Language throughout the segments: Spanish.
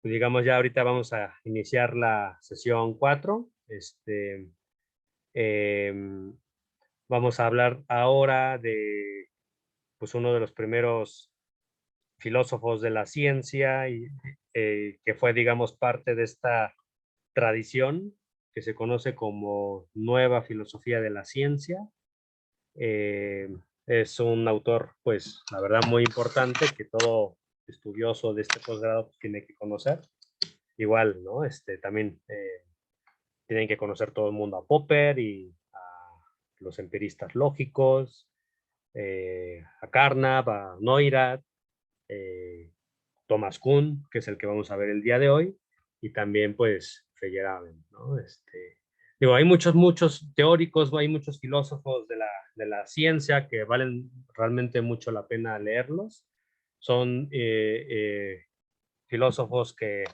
Pues digamos, ya ahorita vamos a iniciar la sesión 4. Em, Vamos a hablar ahora de pues, uno de los primeros filósofos de la ciencia y que fue, digamos, parte de esta tradición que se conoce como Nueva Filosofía de la Ciencia. Es un autor, pues, la verdad, muy importante que todo estudioso de este posgrado pues, tiene que conocer. Igual, ¿no? También tienen que conocer todo el mundo a Popper y a los empiristas lógicos, a Carnap, a Neurath, eh, Thomas Kuhn, que es el que vamos a ver el día de hoy, y también pues Feyerabend, ¿no? Digo, hay muchos teóricos, hay muchos filósofos de la ciencia que valen realmente mucho la pena leerlos. Son filósofos que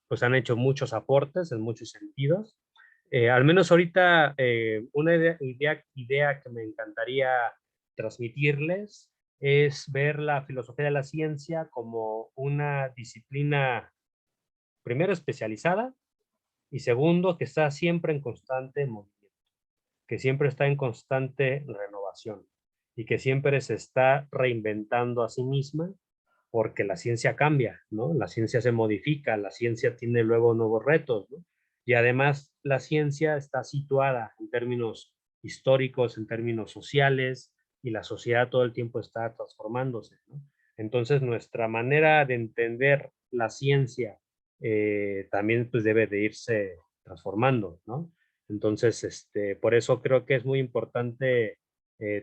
pues han hecho muchos aportes en muchos sentidos. Al menos ahorita una idea que me encantaría transmitirles es ver la filosofía de la ciencia como una disciplina, primero, especializada y segundo, que está siempre en constante movimiento, que siempre está en constante renovación y que siempre se está reinventando a sí misma porque la ciencia cambia, ¿no? La ciencia se modifica, la ciencia tiene luego nuevos retos, ¿no? Y además la ciencia está situada en términos históricos, en términos sociales, y la sociedad todo el tiempo está transformándose, ¿no? Entonces nuestra manera de entender la ciencia también pues debe de irse transformando, ¿no? Entonces, por eso creo que es muy importante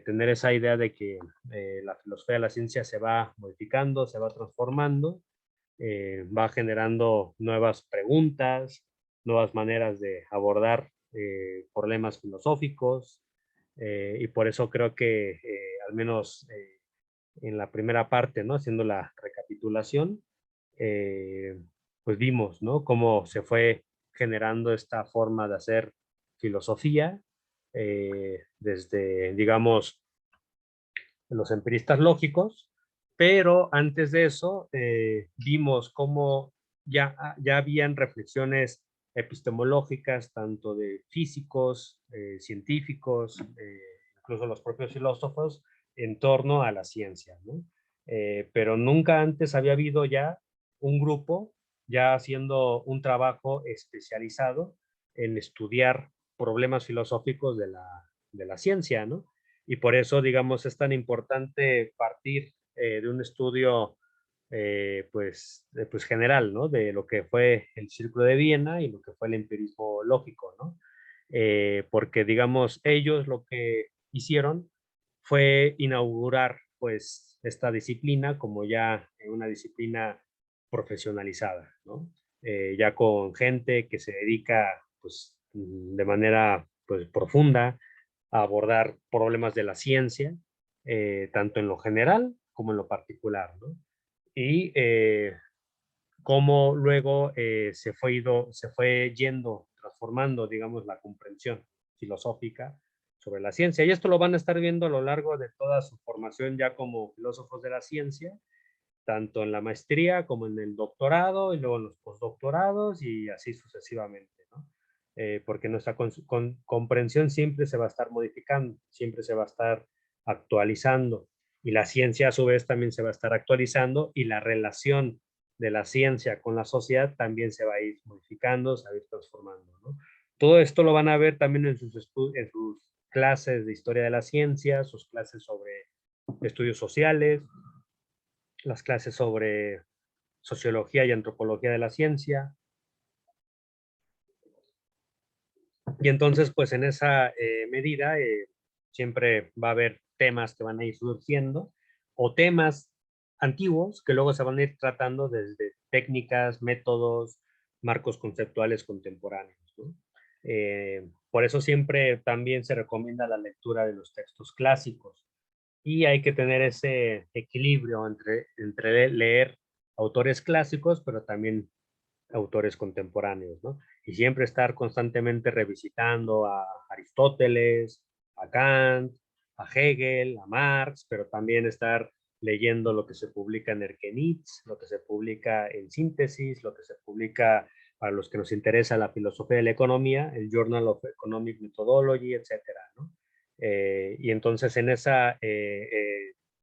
tener esa idea de que la filosofía de la ciencia se va modificando, se va transformando, va generando nuevas preguntas, nuevas maneras de abordar problemas filosóficos, y por eso creo que al menos en la primera parte, ¿no? Haciendo la recapitulación, eh, pues vimos, ¿no? Cómo se fue generando esta forma de hacer filosofía desde, digamos, los empiristas lógicos, pero antes de eso vimos cómo ya habían reflexiones epistemológicas, tanto de físicos, científicos, incluso los propios filósofos, en torno a la ciencia, ¿no? Pero nunca antes había habido ya un grupo ya haciendo un trabajo especializado en estudiar problemas filosóficos de la ciencia, ¿no? Y por eso, digamos, es tan importante partir de un estudio pues general, ¿no? De lo que fue el Círculo de Viena y lo que fue el empirismo lógico, ¿no? Porque, digamos, ellos lo que hicieron fue inaugurar, pues, esta disciplina como ya una disciplina profesionalizada, ¿no? Ya con gente que se dedica, pues, de manera, pues, profunda a abordar problemas de la ciencia, tanto en lo general como en lo particular, ¿no? Y cómo luego se fue yendo, transformando, digamos, la comprensión filosófica sobre la ciencia. Y esto lo van a estar viendo a lo largo de toda su formación ya como filósofos de la ciencia, tanto en la maestría como en el doctorado y luego en los postdoctorados y así sucesivamente, ¿no? Porque nuestra comprensión siempre se va a estar modificando, siempre se va a estar actualizando y la ciencia a su vez también se va a estar actualizando y la relación de la ciencia con la sociedad también se va a ir modificando, se va a ir transformando, ¿no? Todo esto lo van a ver también en en sus clases de historia de la ciencia, sus clases sobre estudios sociales, las clases sobre sociología y antropología de la ciencia. Y entonces, pues en esa medida, siempre va a haber temas que van a ir surgiendo o temas antiguos que luego se van a ir tratando desde técnicas, métodos, marcos conceptuales contemporáneos, ¿no? Por eso siempre también se recomienda la lectura de los textos clásicos y hay que tener ese equilibrio entre leer autores clásicos, pero también autores contemporáneos, ¿no? Y siempre estar constantemente revisitando a Aristóteles, a Kant, a Hegel, a Marx, pero también estar leyendo lo que se publica en Erkenitz, lo que se publica en Síntesis, lo que se publica para los que nos interesa la filosofía de la economía, el Journal of Economic Methodology, etcétera, ¿no? Y entonces en esa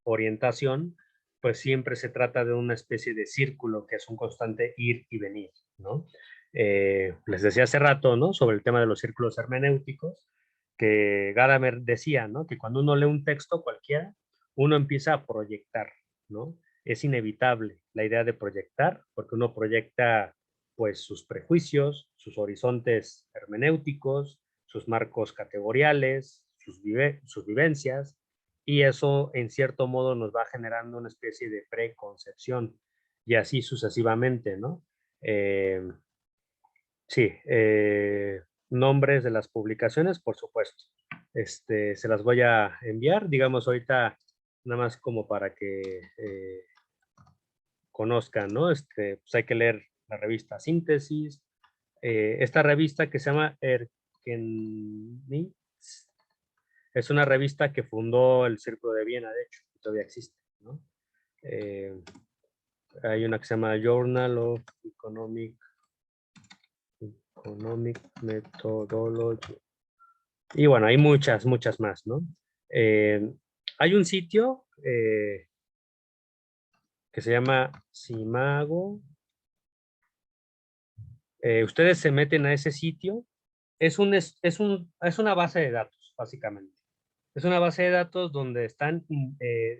orientación, pues siempre se trata de una especie de círculo que es un constante ir y venir, ¿no? Les decía hace rato, ¿no? Sobre el tema de los círculos hermenéuticos, que Gadamer decía, ¿no? Que cuando uno lee un texto cualquiera, uno empieza a proyectar, ¿no? Es inevitable la idea de proyectar, porque uno proyecta pues sus prejuicios, sus horizontes hermenéuticos, sus marcos categoriales, sus vivencias, y eso en cierto modo nos va generando una especie de preconcepción y así sucesivamente, ¿no? Sí, nombres de las publicaciones, por supuesto. Se las voy a enviar, digamos ahorita, nada más como para que conozcan, ¿no? Pues hay que leer la revista Síntesis, esta revista que se llama Erkenitz, es una revista que fundó el Círculo de Viena, de hecho, que todavía existe, ¿no? Hay una que se llama Journal of Economic Methodology. Y bueno, hay muchas, muchas más, ¿no? Hay un sitio que se llama Simago. Ustedes se meten a ese sitio. Es una base de datos, básicamente. Es una base de datos donde están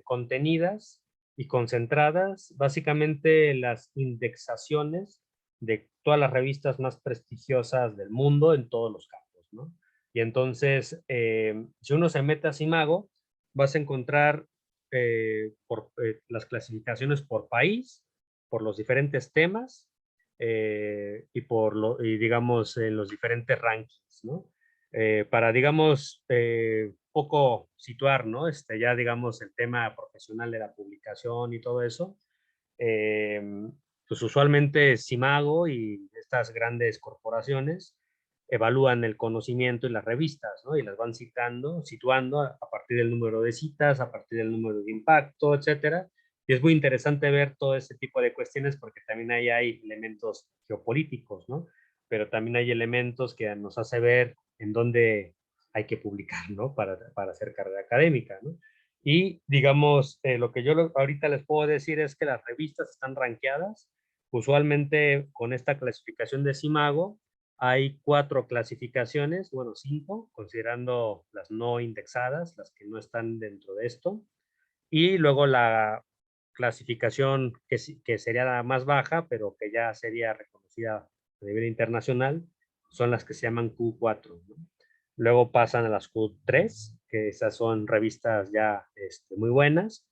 contenidas y concentradas básicamente las indexaciones de todas las revistas más prestigiosas del mundo en todos los campos, ¿no? Y entonces, si uno se mete a Simago, vas a encontrar las clasificaciones por país, por los diferentes temas y digamos, en los diferentes rankings, ¿no? Para, digamos, poco situar, ¿no? Ya, digamos, el tema profesional de la publicación y todo eso, eh, pues usualmente Simago y estas grandes corporaciones evalúan el conocimiento y las revistas, ¿no? Y las van situando a partir del número de citas, a partir del número de impacto, etcétera. Y es muy interesante ver todo ese tipo de cuestiones porque también ahí hay elementos geopolíticos, ¿no? Pero también hay elementos que nos hace ver en dónde hay que publicar, ¿no? Para hacer carrera académica, ¿no? Y digamos, lo que yo ahorita les puedo decir es que las revistas están rankeadas. Usualmente con esta clasificación de Simago hay 4 clasificaciones, bueno, 5, considerando las no indexadas, las que no están dentro de esto. Y luego la clasificación que sería la más baja, pero que ya sería reconocida a nivel internacional, son las que se llaman Q4, ¿no? Luego pasan a las Q3, que esas son revistas ya muy buenas.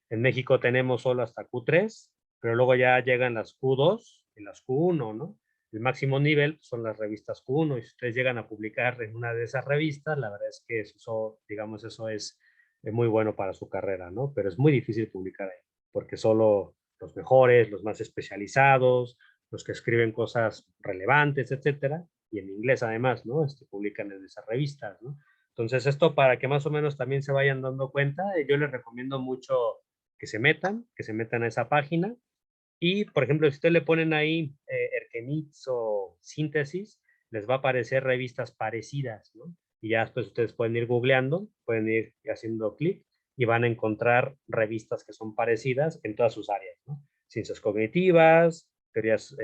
En México tenemos solo hasta Q3, pero luego ya llegan las Q2 y las Q1, ¿no? El máximo nivel son las revistas Q1 y si ustedes llegan a publicar en una de esas revistas, la verdad es que eso, digamos, eso es muy bueno para su carrera, ¿no? Pero es muy difícil publicar ahí, porque solo los mejores, los más especializados, los que escriben cosas relevantes, etcétera, y en inglés además, ¿no? Publican en esas revistas, ¿no? Entonces esto para que más o menos también se vayan dando cuenta, yo les recomiendo mucho que se metan a esa página y, por ejemplo, si ustedes le ponen ahí Erkenitz o Síntesis, les va a aparecer revistas parecidas, ¿no? Y ya después ustedes pueden ir googleando, pueden ir haciendo clic y van a encontrar revistas que son parecidas en todas sus áreas, ¿no? Ciencias cognitivas, teorías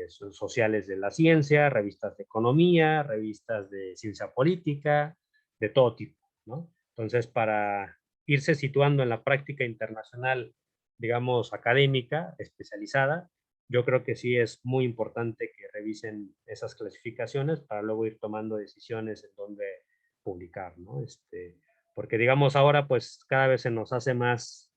sociales de la ciencia, revistas de economía, revistas de ciencia política, de todo tipo, ¿no? Entonces, para irse situando en la práctica internacional, digamos, académica, especializada, yo creo que sí es muy importante que revisen esas clasificaciones para luego ir tomando decisiones en dónde publicar, ¿no? Porque digamos ahora pues cada vez se nos hace más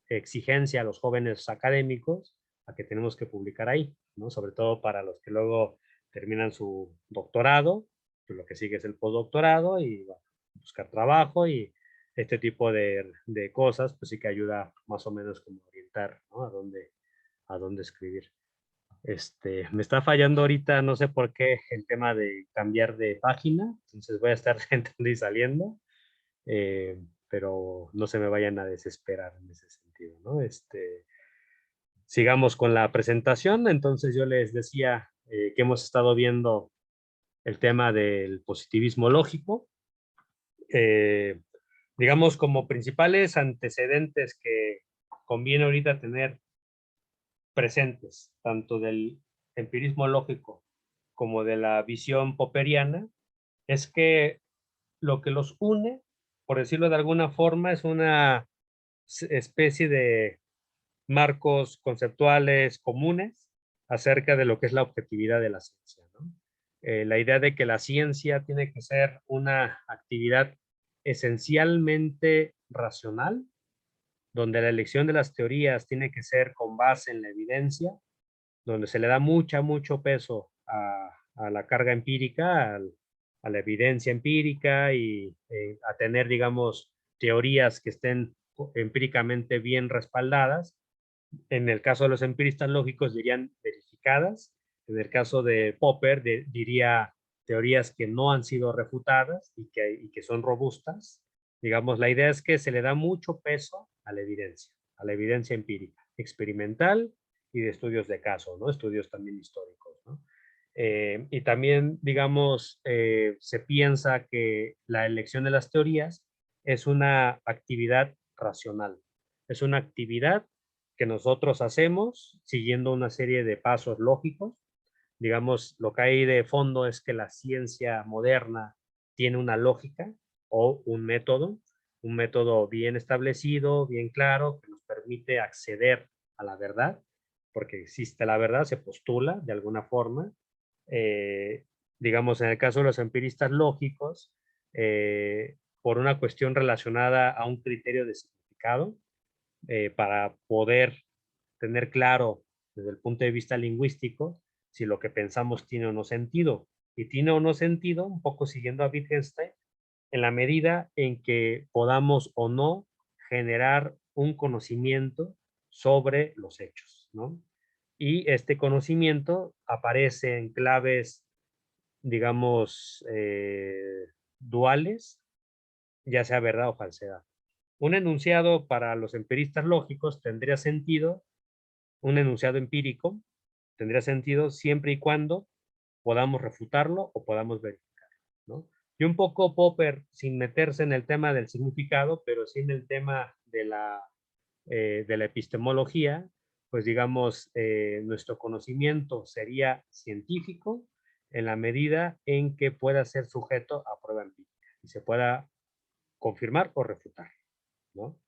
exigencia a los jóvenes académicos a que tenemos que publicar ahí, ¿no? Sobre todo para los que luego terminan su doctorado, pues lo que sigue es el postdoctorado y bueno, buscar trabajo y este tipo de cosas, pues sí que ayuda más o menos como orientar, ¿no? A dónde escribir. Me está fallando ahorita, no sé por qué, el tema de cambiar de página, entonces voy a estar entrando y saliendo, pero no se me vayan a desesperar en ese sentido. sentido, ¿no? Sigamos con la presentación. Entonces yo les decía que hemos estado viendo el tema del positivismo lógico. Digamos, como principales antecedentes que conviene ahorita tener presentes, tanto del empirismo lógico como de la visión popperiana, es que lo que los une, por decirlo de alguna forma, es una especie de marcos conceptuales comunes acerca de lo que es la objetividad de la ciencia, ¿no? La idea de que la ciencia tiene que ser una actividad esencialmente racional, donde la elección de las teorías tiene que ser con base en la evidencia, donde se le da mucho peso a la carga empírica, a la evidencia empírica y a tener, digamos, teorías que estén empíricamente bien respaldadas. En el caso de los empiristas lógicos dirían verificadas. En el caso de Popper diría teorías que no han sido refutadas y que son robustas. Digamos, la idea es que se le da mucho peso a la evidencia empírica, experimental y de estudios de caso, ¿no? Estudios también históricos, ¿no? Y también, digamos, se piensa que la elección de las teorías es una actividad racional, es una actividad que nosotros hacemos siguiendo una serie de pasos lógicos. Digamos, lo que hay de fondo es que la ciencia moderna tiene una lógica o un método bien establecido, bien claro, que nos permite acceder a la verdad, porque existe la verdad, se postula de alguna forma. Eh, digamos, en el caso de los empiristas lógicos, por una cuestión relacionada a un criterio de significado, para poder tener claro desde el punto de vista lingüístico si lo que pensamos tiene o no sentido. Y tiene o no sentido, un poco siguiendo a Wittgenstein, en la medida en que podamos o no generar un conocimiento sobre los hechos, ¿no? Y este conocimiento aparece en claves, digamos, duales, ya sea verdad o falsedad. Un enunciado para los empiristas lógicos tendría sentido, un enunciado empírico tendría sentido siempre y cuando podamos refutarlo o podamos verificarlo, ¿no? Y un poco Popper, sin meterse en el tema del significado, pero sí en el tema de la epistemología, pues digamos, nuestro conocimiento sería científico en la medida en que pueda ser sujeto a prueba empírica y se pueda confirmar o refutar, ¿no?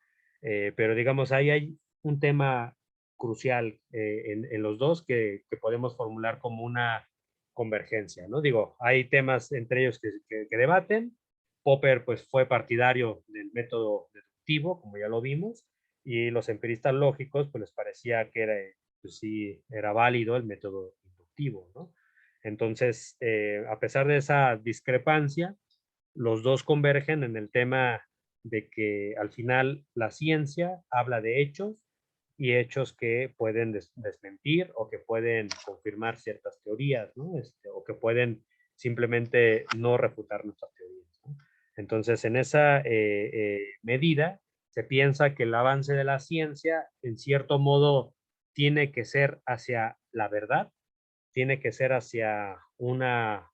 Pero digamos, ahí hay un tema crucial en los dos que podemos formular como una convergencia, ¿no? Digo, hay temas entre ellos que debaten. Popper pues fue partidario del método deductivo, como ya lo vimos, y los empiristas lógicos pues les parecía que era, pues, sí, era válido el método inductivo, ¿no? Entonces, a pesar de esa discrepancia, los dos convergen en el tema de que al final la ciencia habla de hechos y hechos que pueden desmentir o que pueden confirmar ciertas teorías, ¿no? O que pueden simplemente no refutar nuestras teorías, ¿no? Entonces, en esa medida, se piensa que el avance de la ciencia, en cierto modo, tiene que ser hacia la verdad, tiene que ser hacia una,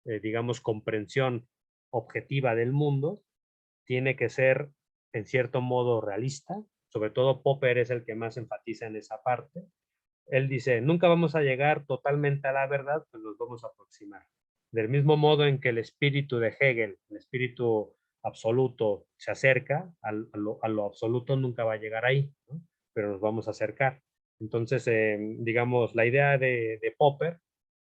digamos, comprensión objetiva del mundo, tiene que ser en cierto modo realista. Sobre todo Popper es el que más enfatiza en esa parte. Él dice, nunca vamos a llegar totalmente a la verdad, pues nos vamos a aproximar. Del mismo modo en que el espíritu de Hegel, el espíritu absoluto, se acerca a lo absoluto, nunca va a llegar ahí, ¿no? Pero nos vamos a acercar. Entonces, digamos, la idea de Popper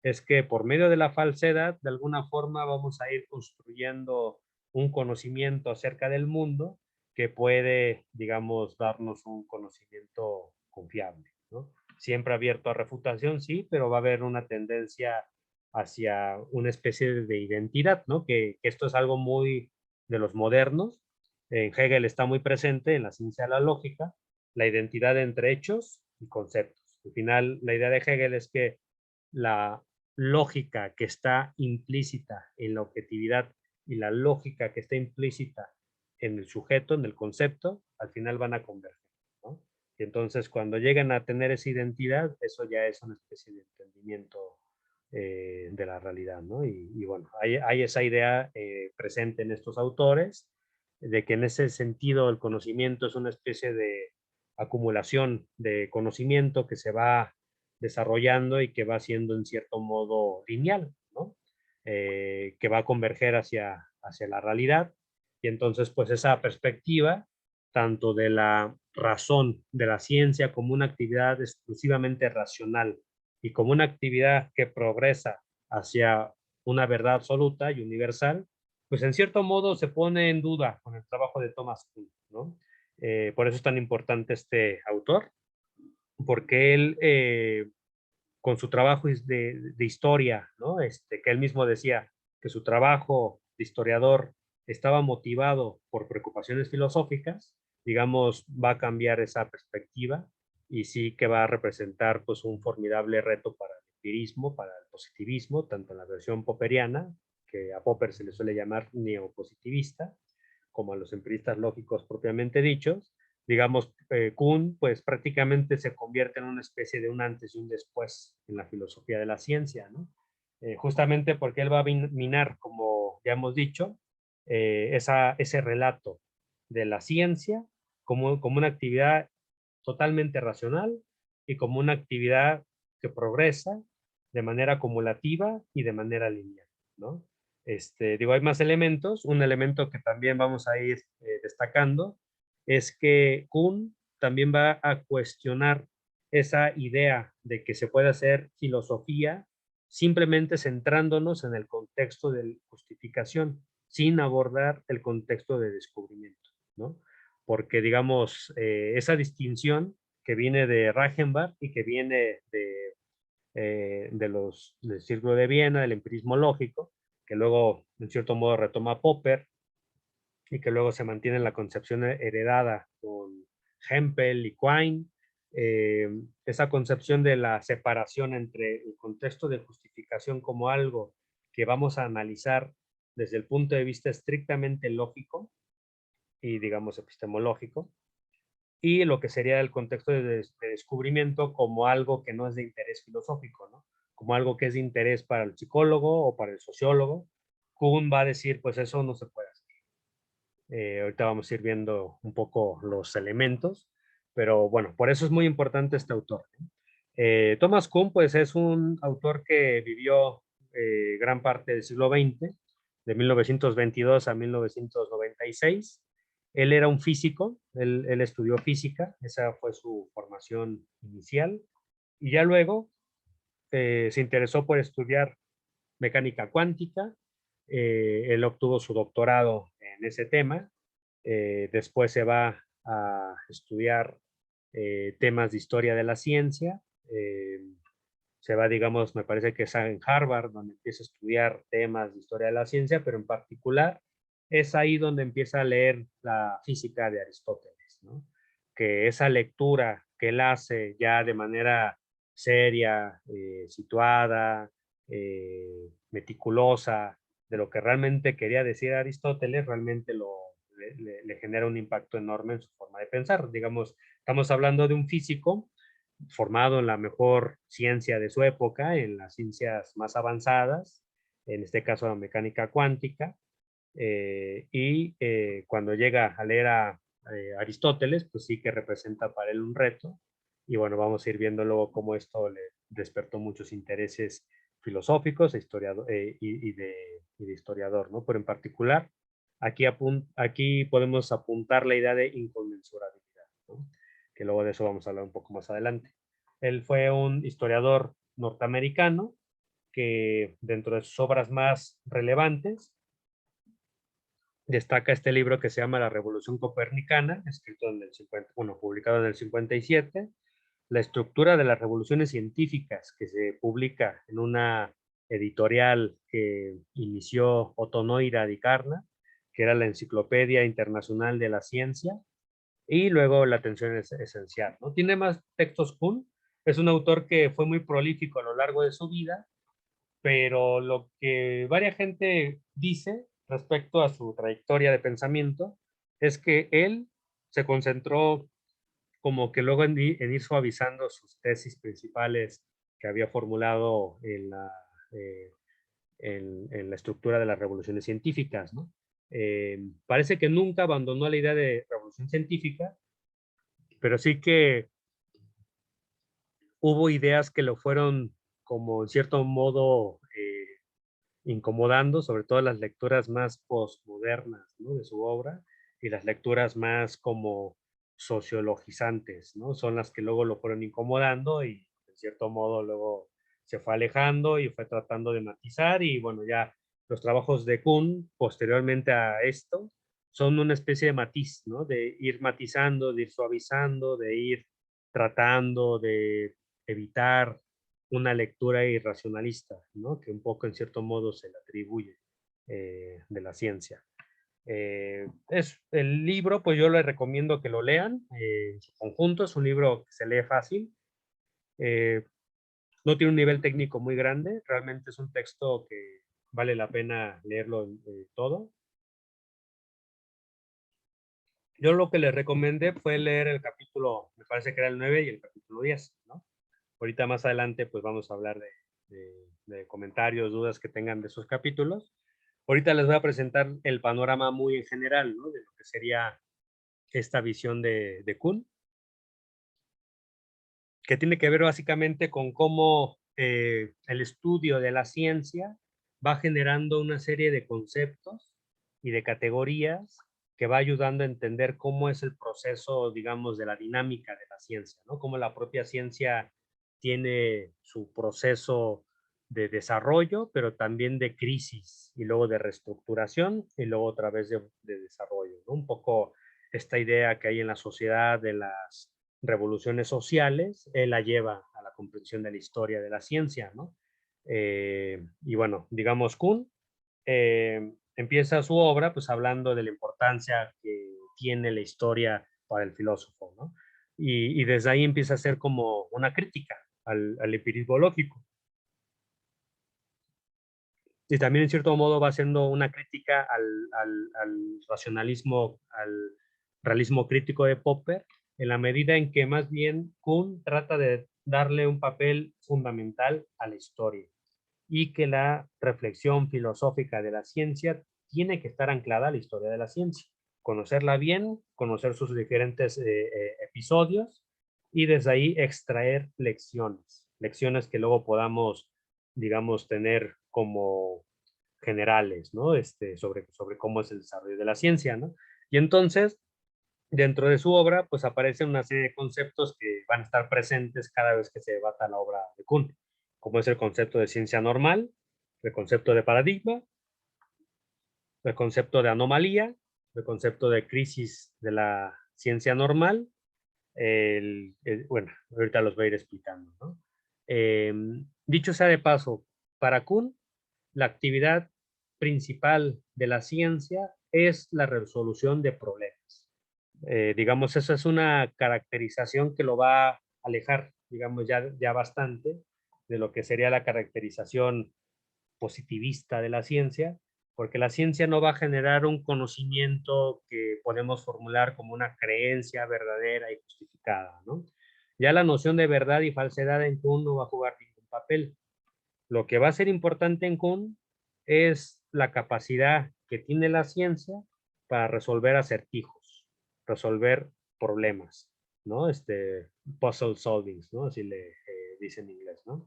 es que por medio de la falsedad, de alguna forma vamos a ir construyendo un conocimiento acerca del mundo que puede, digamos, darnos un conocimiento confiable, ¿no? Siempre abierto a refutación, sí, pero va a haber una tendencia hacia una especie de identidad, ¿no? Que esto es algo muy de los modernos. En Hegel está muy presente en la ciencia de la lógica, la identidad entre hechos y conceptos. Al final, la idea de Hegel es que la lógica que está implícita en la objetividad y la lógica que está implícita en el sujeto, en el concepto, al final van a converger, ¿no? Y entonces cuando llegan a tener esa identidad, eso ya es una especie de entendimiento de la realidad, ¿no? Y bueno, hay esa idea presente en estos autores, de que en ese sentido el conocimiento es una especie de acumulación de conocimiento que se va desarrollando y que va siendo en cierto modo lineal, ¿no? Que va a converger hacia la realidad. Y entonces, pues esa perspectiva, tanto de la razón de la ciencia como una actividad exclusivamente racional y como una actividad que progresa hacia una verdad absoluta y universal, pues en cierto modo se pone en duda con el trabajo de Thomas Kuhn, ¿no? Por eso es tan importante este autor, porque él, con su trabajo de historia, ¿no? Que él mismo decía que su trabajo de historiador estaba motivado por preocupaciones filosóficas, digamos, va a cambiar esa perspectiva y sí que va a representar pues un formidable reto para el empirismo, para el positivismo, tanto en la versión popperiana, que a Popper se le suele llamar neopositivista, como a los empiristas lógicos propiamente dichos. Digamos, Kuhn pues prácticamente se convierte en una especie de un antes y un después en la filosofía de la ciencia, ¿no? Justamente porque él va a minar, como ya hemos dicho, ese relato de la ciencia como una actividad totalmente racional y como una actividad que progresa de manera acumulativa y de manera lineal, ¿no? Digo, hay más elementos. Un elemento que también vamos a ir destacando es que Kuhn también va a cuestionar esa idea de que se puede hacer filosofía simplemente centrándonos en el contexto de justificación, sin abordar el contexto de descubrimiento, ¿no? Porque, digamos, esa distinción que viene de Reichenbach y que viene del Círculo de Viena, del empirismo lógico, que luego, en cierto modo, retoma Popper y que luego se mantiene en la concepción heredada con Hempel y Quine, esa concepción de la separación entre el contexto de justificación como algo que vamos a analizar desde el punto de vista estrictamente lógico y, digamos, epistemológico, y lo que sería el contexto de descubrimiento como algo que no es de interés filosófico, ¿no? Como algo que es de interés para el psicólogo o para el sociólogo. Kuhn va a decir, pues eso no se puede hacer. Ahorita vamos a ir viendo un poco los elementos, pero bueno, por eso es muy importante este autor, ¿no? Thomas Kuhn, pues es un autor que vivió gran parte del siglo XX, de 1922 a 1996. Él era un físico, él estudió física, esa fue su formación inicial, y ya luego se interesó por estudiar mecánica cuántica. Él obtuvo su doctorado en ese tema. Después se va a estudiar temas de historia de la ciencia. Eh, Se va, digamos, me parece que es en Harvard, donde empieza a estudiar temas de historia de la ciencia, pero en particular es ahí donde empieza a leer la física de Aristóteles, ¿no? Que esa lectura que él hace ya de manera seria, situada, meticulosa, de lo que realmente quería decir Aristóteles, realmente le genera un impacto enorme en su forma de pensar. Digamos, estamos hablando de un físico formado en la mejor ciencia de su época, en las ciencias más avanzadas, en este caso la mecánica cuántica, cuando llega a leer a Aristóteles, pues sí que representa para él un reto, y bueno, vamos a ir viendo luego cómo esto le despertó muchos intereses filosóficos y de historiador, ¿no? Pero en particular, aquí podemos apuntar la idea de inconmensurabilidad, ¿no? Que luego de eso vamos a hablar un poco más adelante. Él fue un historiador norteamericano que dentro de sus obras más relevantes destaca este libro que se llama La Revolución Copernicana, escrito en el 50, bueno, publicado en el 57, la estructura de las revoluciones científicas, que se publica en una editorial que inició Otto Neurath y Carnap, que era la Enciclopedia Internacional de la Ciencia, y luego La Atención es Esencial, ¿no? Tiene más textos Kuhn, es un autor que fue muy prolífico a lo largo de su vida, pero lo que varias gente dice respecto a su trayectoria de pensamiento es que él se concentró como que luego en ir suavizando sus tesis principales que había formulado eh, en la estructura de las revoluciones científicas, ¿no? Parece que nunca abandonó la idea de revolución científica, pero sí que hubo ideas que lo fueron como en cierto modo incomodando, sobre todo las lecturas más postmodernas, ¿no? De su obra y las lecturas más como sociologizantes, ¿no? Son las que luego lo fueron incomodando y en cierto modo luego se fue alejando y fue tratando de matizar y bueno, ya los trabajos de Kuhn posteriormente a esto son una especie de matiz, ¿no? De ir matizando, de ir suavizando, de ir tratando de evitar una lectura irracionalista, ¿no? Que un poco en cierto modo se le atribuye de la ciencia. Es el libro, pues yo les recomiendo que lo lean en su conjunto, es un libro que se lee fácil, eh, no tiene un nivel técnico muy grande, realmente es un texto que vale la pena leerlo todo. Yo lo que les recomendé fue leer el capítulo, me parece que era el 9 y el capítulo 10, ¿no? Ahorita más adelante pues vamos a hablar de comentarios, dudas que tengan de esos capítulos. Ahorita les voy a presentar el panorama muy en general, ¿no? De lo que sería esta visión de Kuhn, que tiene que ver básicamente con cómo el estudio de la ciencia va generando una serie de conceptos y de categorías que va ayudando a entender cómo es el proceso, digamos, de la dinámica de la ciencia, ¿no? Cómo la propia ciencia tiene su proceso de desarrollo, pero también de crisis y luego de reestructuración y luego otra vez de desarrollo, ¿no? Un poco esta idea que hay en la sociedad de las revoluciones sociales, él la lleva a la comprensión de la historia de la ciencia, ¿no? Y bueno, digamos, Kuhn empieza su obra pues hablando de la importancia que tiene la historia para el filósofo, ¿no? Y desde ahí empieza a ser como una crítica al empirismo lógico. Y también en cierto modo va siendo una crítica al racionalismo, al realismo crítico de Popper, en la medida en que más bien Kuhn trata de darle un papel fundamental a la historia y que la reflexión filosófica de la ciencia tiene que estar anclada a la historia de la ciencia, conocerla bien, conocer sus diferentes episodios y desde ahí extraer lecciones que luego podamos, digamos, tener como generales, ¿no? Sobre cómo es el desarrollo de la ciencia, ¿no? Y entonces, dentro de su obra, pues aparecen una serie de conceptos que van a estar presentes cada vez que se debata la obra de Kuhn, como es el concepto de ciencia normal, el concepto de paradigma, el concepto de anomalía, el concepto de crisis de la ciencia normal, bueno, ahorita los voy a ir explicando, ¿no? Dicho sea de paso, para Kuhn, la actividad principal de la ciencia es la resolución de problemas. Digamos, eso es una caracterización que lo va a alejar, digamos, ya bastante de lo que sería la caracterización positivista de la ciencia, porque la ciencia no va a generar un conocimiento que podemos formular como una creencia verdadera y justificada, ¿no? Ya la noción de verdad y falsedad en Kuhn no va a jugar ningún papel. Lo que va a ser importante en Kuhn es la capacidad que tiene la ciencia para resolver acertijos, resolver problemas, ¿no? Puzzle solving, ¿no? Así le dice en inglés, ¿no?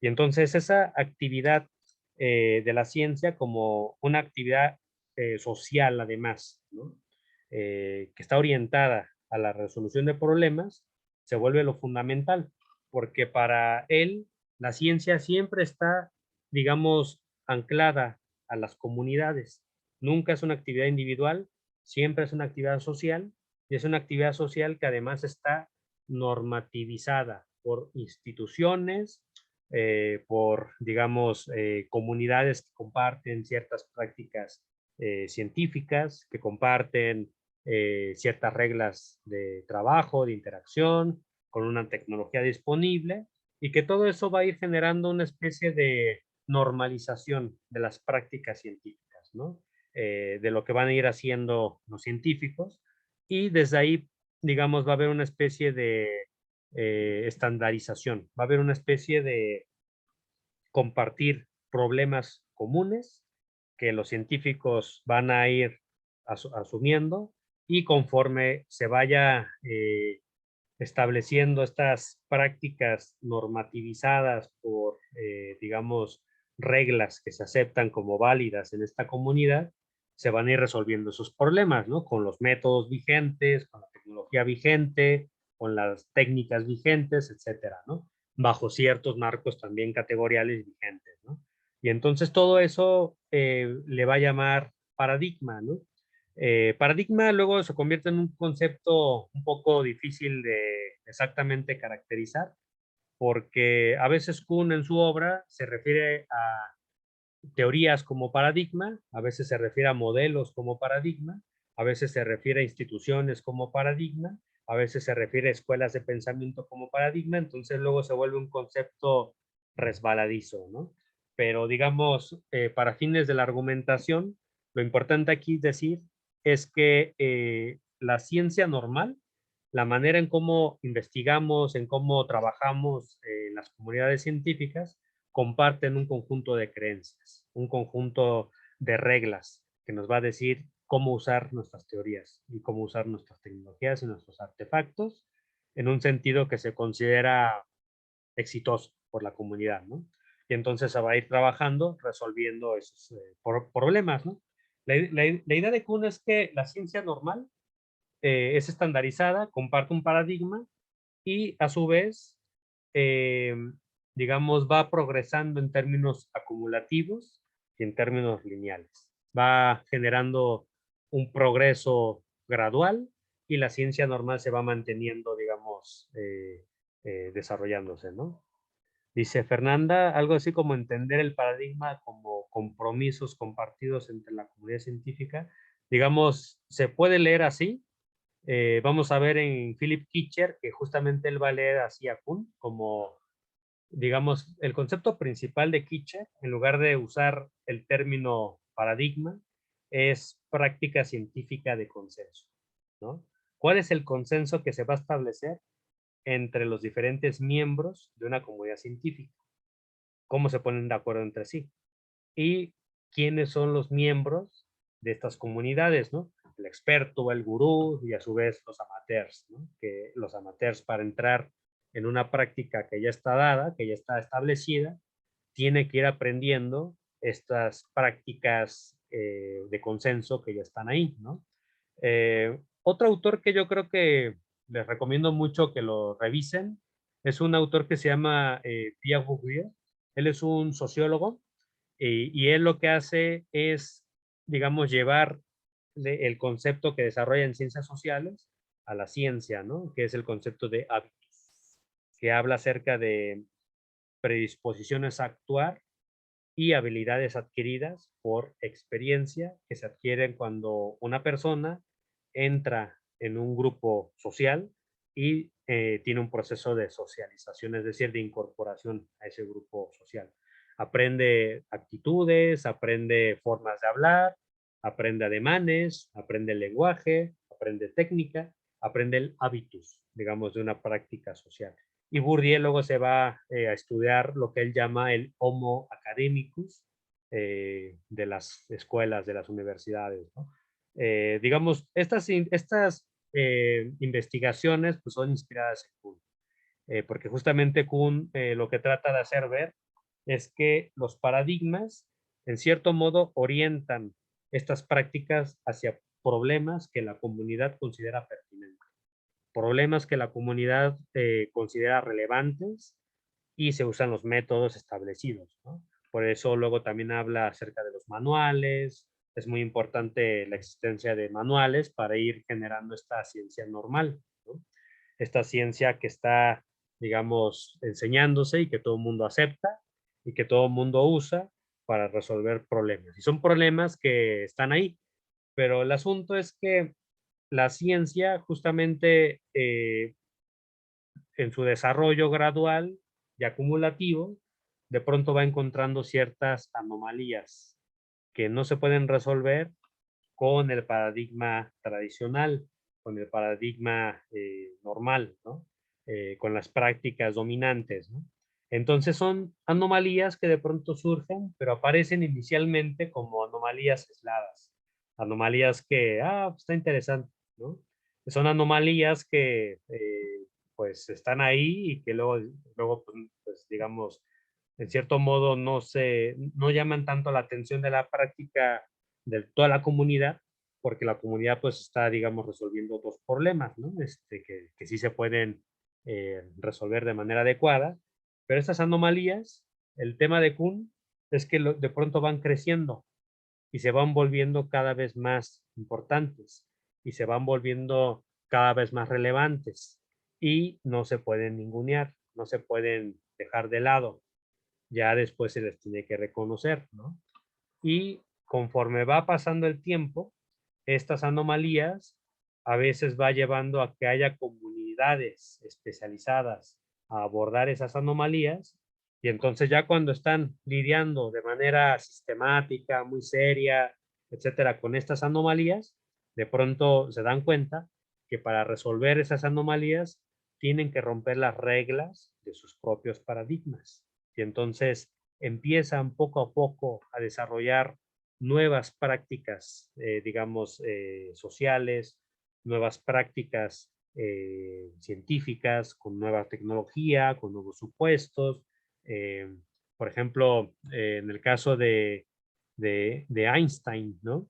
Y entonces esa actividad de la ciencia como una actividad social además, ¿no? Que está orientada a la resolución de problemas, se vuelve lo fundamental, porque para él la ciencia siempre está, digamos, anclada a las comunidades. Nunca es una actividad individual, siempre es una actividad social y es una actividad social que además está normativizada por instituciones, por, digamos, comunidades que comparten ciertas prácticas científicas, que comparten ciertas reglas de trabajo, de interacción, con una tecnología disponible, y que todo eso va a ir generando una especie de normalización de las prácticas científicas, ¿no? De lo que van a ir haciendo los científicos, y desde ahí digamos, va a haber una especie de estandarización, va a haber una especie de compartir problemas comunes que los científicos van a ir asumiendo, y conforme se vaya estableciendo estas prácticas normativizadas por, digamos, reglas que se aceptan como válidas en esta comunidad, se van a ir resolviendo esos problemas, ¿no? Con los métodos vigentes, con la tecnología vigente, con las técnicas vigentes, etcétera, ¿no? Bajo ciertos marcos también categoriales vigentes, ¿no? Y entonces todo eso le va a llamar paradigma, ¿no? Paradigma luego se convierte en un concepto un poco difícil de exactamente caracterizar, porque a veces Kuhn en su obra se refiere a teorías como paradigma, a veces se refiere a modelos como paradigma, a veces se refiere a instituciones como paradigma, a veces se refiere a escuelas de pensamiento como paradigma, entonces luego se vuelve un concepto resbaladizo, ¿no? Pero digamos, para fines de la argumentación, lo importante aquí decir es que la ciencia normal, la manera en cómo investigamos, en cómo trabajamos en las comunidades científicas, comparten un conjunto de creencias, un conjunto de reglas que nos va a decir cómo usar nuestras teorías y cómo usar nuestras tecnologías y nuestros artefactos en un sentido que se considera exitoso por la comunidad, ¿no? Y entonces se va a ir trabajando, resolviendo esos problemas, ¿no? La idea de Kuhn es que la ciencia normal es estandarizada, comparte un paradigma y a su vez, eh, digamos, va progresando en términos acumulativos y en términos lineales. Va generando un progreso gradual y la ciencia normal se va manteniendo, digamos, desarrollándose, ¿no? Dice Fernanda, algo así como entender el paradigma como compromisos compartidos entre la comunidad científica. Digamos, se puede leer así. Vamos a ver en Philip Kitcher que justamente él va a leer así a Kuhn como, digamos, el concepto principal de Kitcher, en lugar de usar el término paradigma, es práctica científica de consenso, ¿no? ¿Cuál es el consenso que se va a establecer entre los diferentes miembros de una comunidad científica? ¿Cómo se ponen de acuerdo entre sí? Y quiénes son los miembros de estas comunidades, ¿no? El experto, el gurú y a su vez los amateurs, ¿no? Que los amateurs para entrar en una práctica que ya está dada, que ya está establecida, tiene que ir aprendiendo estas prácticas de consenso que ya están ahí, ¿no? Otro autor que yo creo que les recomiendo mucho que lo revisen es un autor que se llama Pierre Bourdieu. Él es un sociólogo y él lo que hace es, digamos, llevar el concepto que desarrolla en ciencias sociales a la ciencia, ¿no? Que es el concepto de hábitos, que habla acerca de predisposiciones a actuar y habilidades adquiridas por experiencia que se adquieren cuando una persona entra en un grupo social y tiene un proceso de socialización, es decir, de incorporación a ese grupo social. Aprende actitudes, aprende formas de hablar, aprende ademanes, aprende el lenguaje, aprende técnica, aprende el hábitus, digamos, de una práctica social. Y Bourdieu luego se va a estudiar lo que él llama el Homo academicus de las escuelas, de las universidades, ¿no? Digamos, estas investigaciones pues, son inspiradas en Kuhn, porque justamente Kuhn lo que trata de hacer ver es que los paradigmas, en cierto modo, orientan estas prácticas hacia problemas que la comunidad considera pertinentes, problemas que la comunidad considera relevantes y se usan los métodos establecidos, ¿no? Por eso luego también habla acerca de los manuales. Es muy importante la existencia de manuales para ir generando esta ciencia normal, ¿no? Esta ciencia que está, digamos, enseñándose y que todo el mundo acepta y que todo el mundo usa para resolver problemas. Y son problemas que están ahí, pero el asunto es que la ciencia justamente en su desarrollo gradual y acumulativo, de pronto va encontrando ciertas anomalías que no se pueden resolver con el paradigma tradicional. con el paradigma normal, ¿no? Con las prácticas dominantes, ¿no? Entonces son anomalías que de pronto surgen, pero aparecen inicialmente como anomalías aisladas, anomalías que, pues está interesante, ¿no? Son anomalías que pues están ahí y que luego pues, digamos, en cierto modo no llaman tanto la atención de la práctica de toda la comunidad, porque la comunidad pues está, digamos, resolviendo otros problemas, ¿no? Que sí se pueden resolver de manera adecuada, pero estas anomalías, el tema de Kuhn es que de pronto van creciendo y se van volviendo cada vez más importantes y se van volviendo cada vez más relevantes y no se pueden ningunear, no se pueden dejar de lado, ya después se les tiene que reconocer, ¿no? Y conforme va pasando el tiempo, estas anomalías a veces va llevando a que haya comunidades especializadas a abordar esas anomalías y entonces ya cuando están lidiando de manera sistemática, muy seria, etcétera, con estas anomalías, de pronto se dan cuenta que para resolver esas anomalías tienen que romper las reglas de sus propios paradigmas. Y entonces empiezan poco a poco a desarrollar nuevas prácticas, digamos, sociales, nuevas prácticas científicas, con nueva tecnología, con nuevos supuestos. eh, por ejemplo, en el caso de Einstein, ¿no?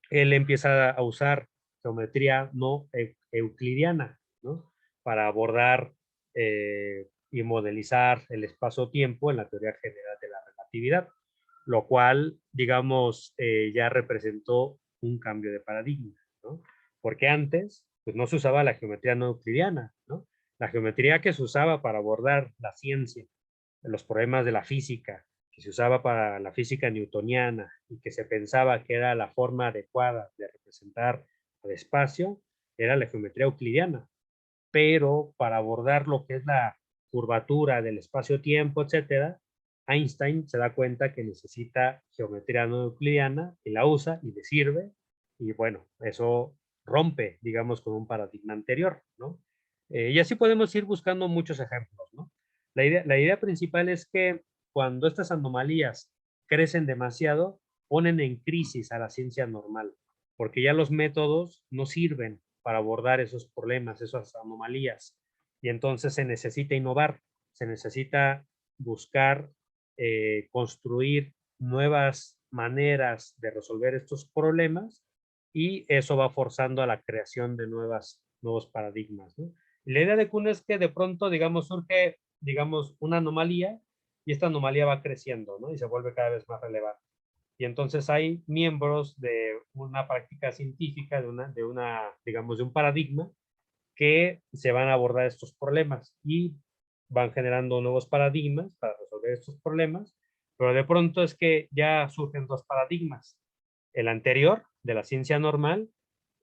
Él empieza a usar geometría no euclidiana, ¿no? Para abordar y modelizar el espacio-tiempo en la teoría general de la relatividad, lo cual, digamos, ya representó un cambio de paradigma, ¿no? Porque antes, pues no se usaba la geometría no euclidiana, ¿no? La geometría que se usaba para abordar la ciencia, los problemas de la física, que se usaba para la física newtoniana y que se pensaba que era la forma adecuada de representar el espacio, era la geometría euclidiana. Pero para abordar lo que es la curvatura del espacio-tiempo, etcétera, Einstein se da cuenta que necesita geometría no euclidiana y la usa y le sirve. Y bueno, eso rompe, digamos, con un paradigma anterior, ¿no? Y así podemos ir buscando muchos ejemplos, ¿no? La idea principal es que cuando estas anomalías crecen demasiado, ponen en crisis a la ciencia normal, porque ya los métodos no sirven para abordar esos problemas, esas anomalías. Y entonces se necesita innovar, se necesita buscar construir nuevas maneras de resolver estos problemas y eso va forzando a la creación de nuevos paradigmas, ¿no? Y la idea de Kuhn es que de pronto, digamos, surge, digamos, una anomalía y esta anomalía va creciendo, ¿no? Y se vuelve cada vez más relevante. Y entonces hay miembros de una práctica científica, digamos, de un paradigma que se van a abordar estos problemas y van generando nuevos paradigmas para resolver estos problemas, pero de pronto es que ya surgen dos paradigmas, el anterior de la ciencia normal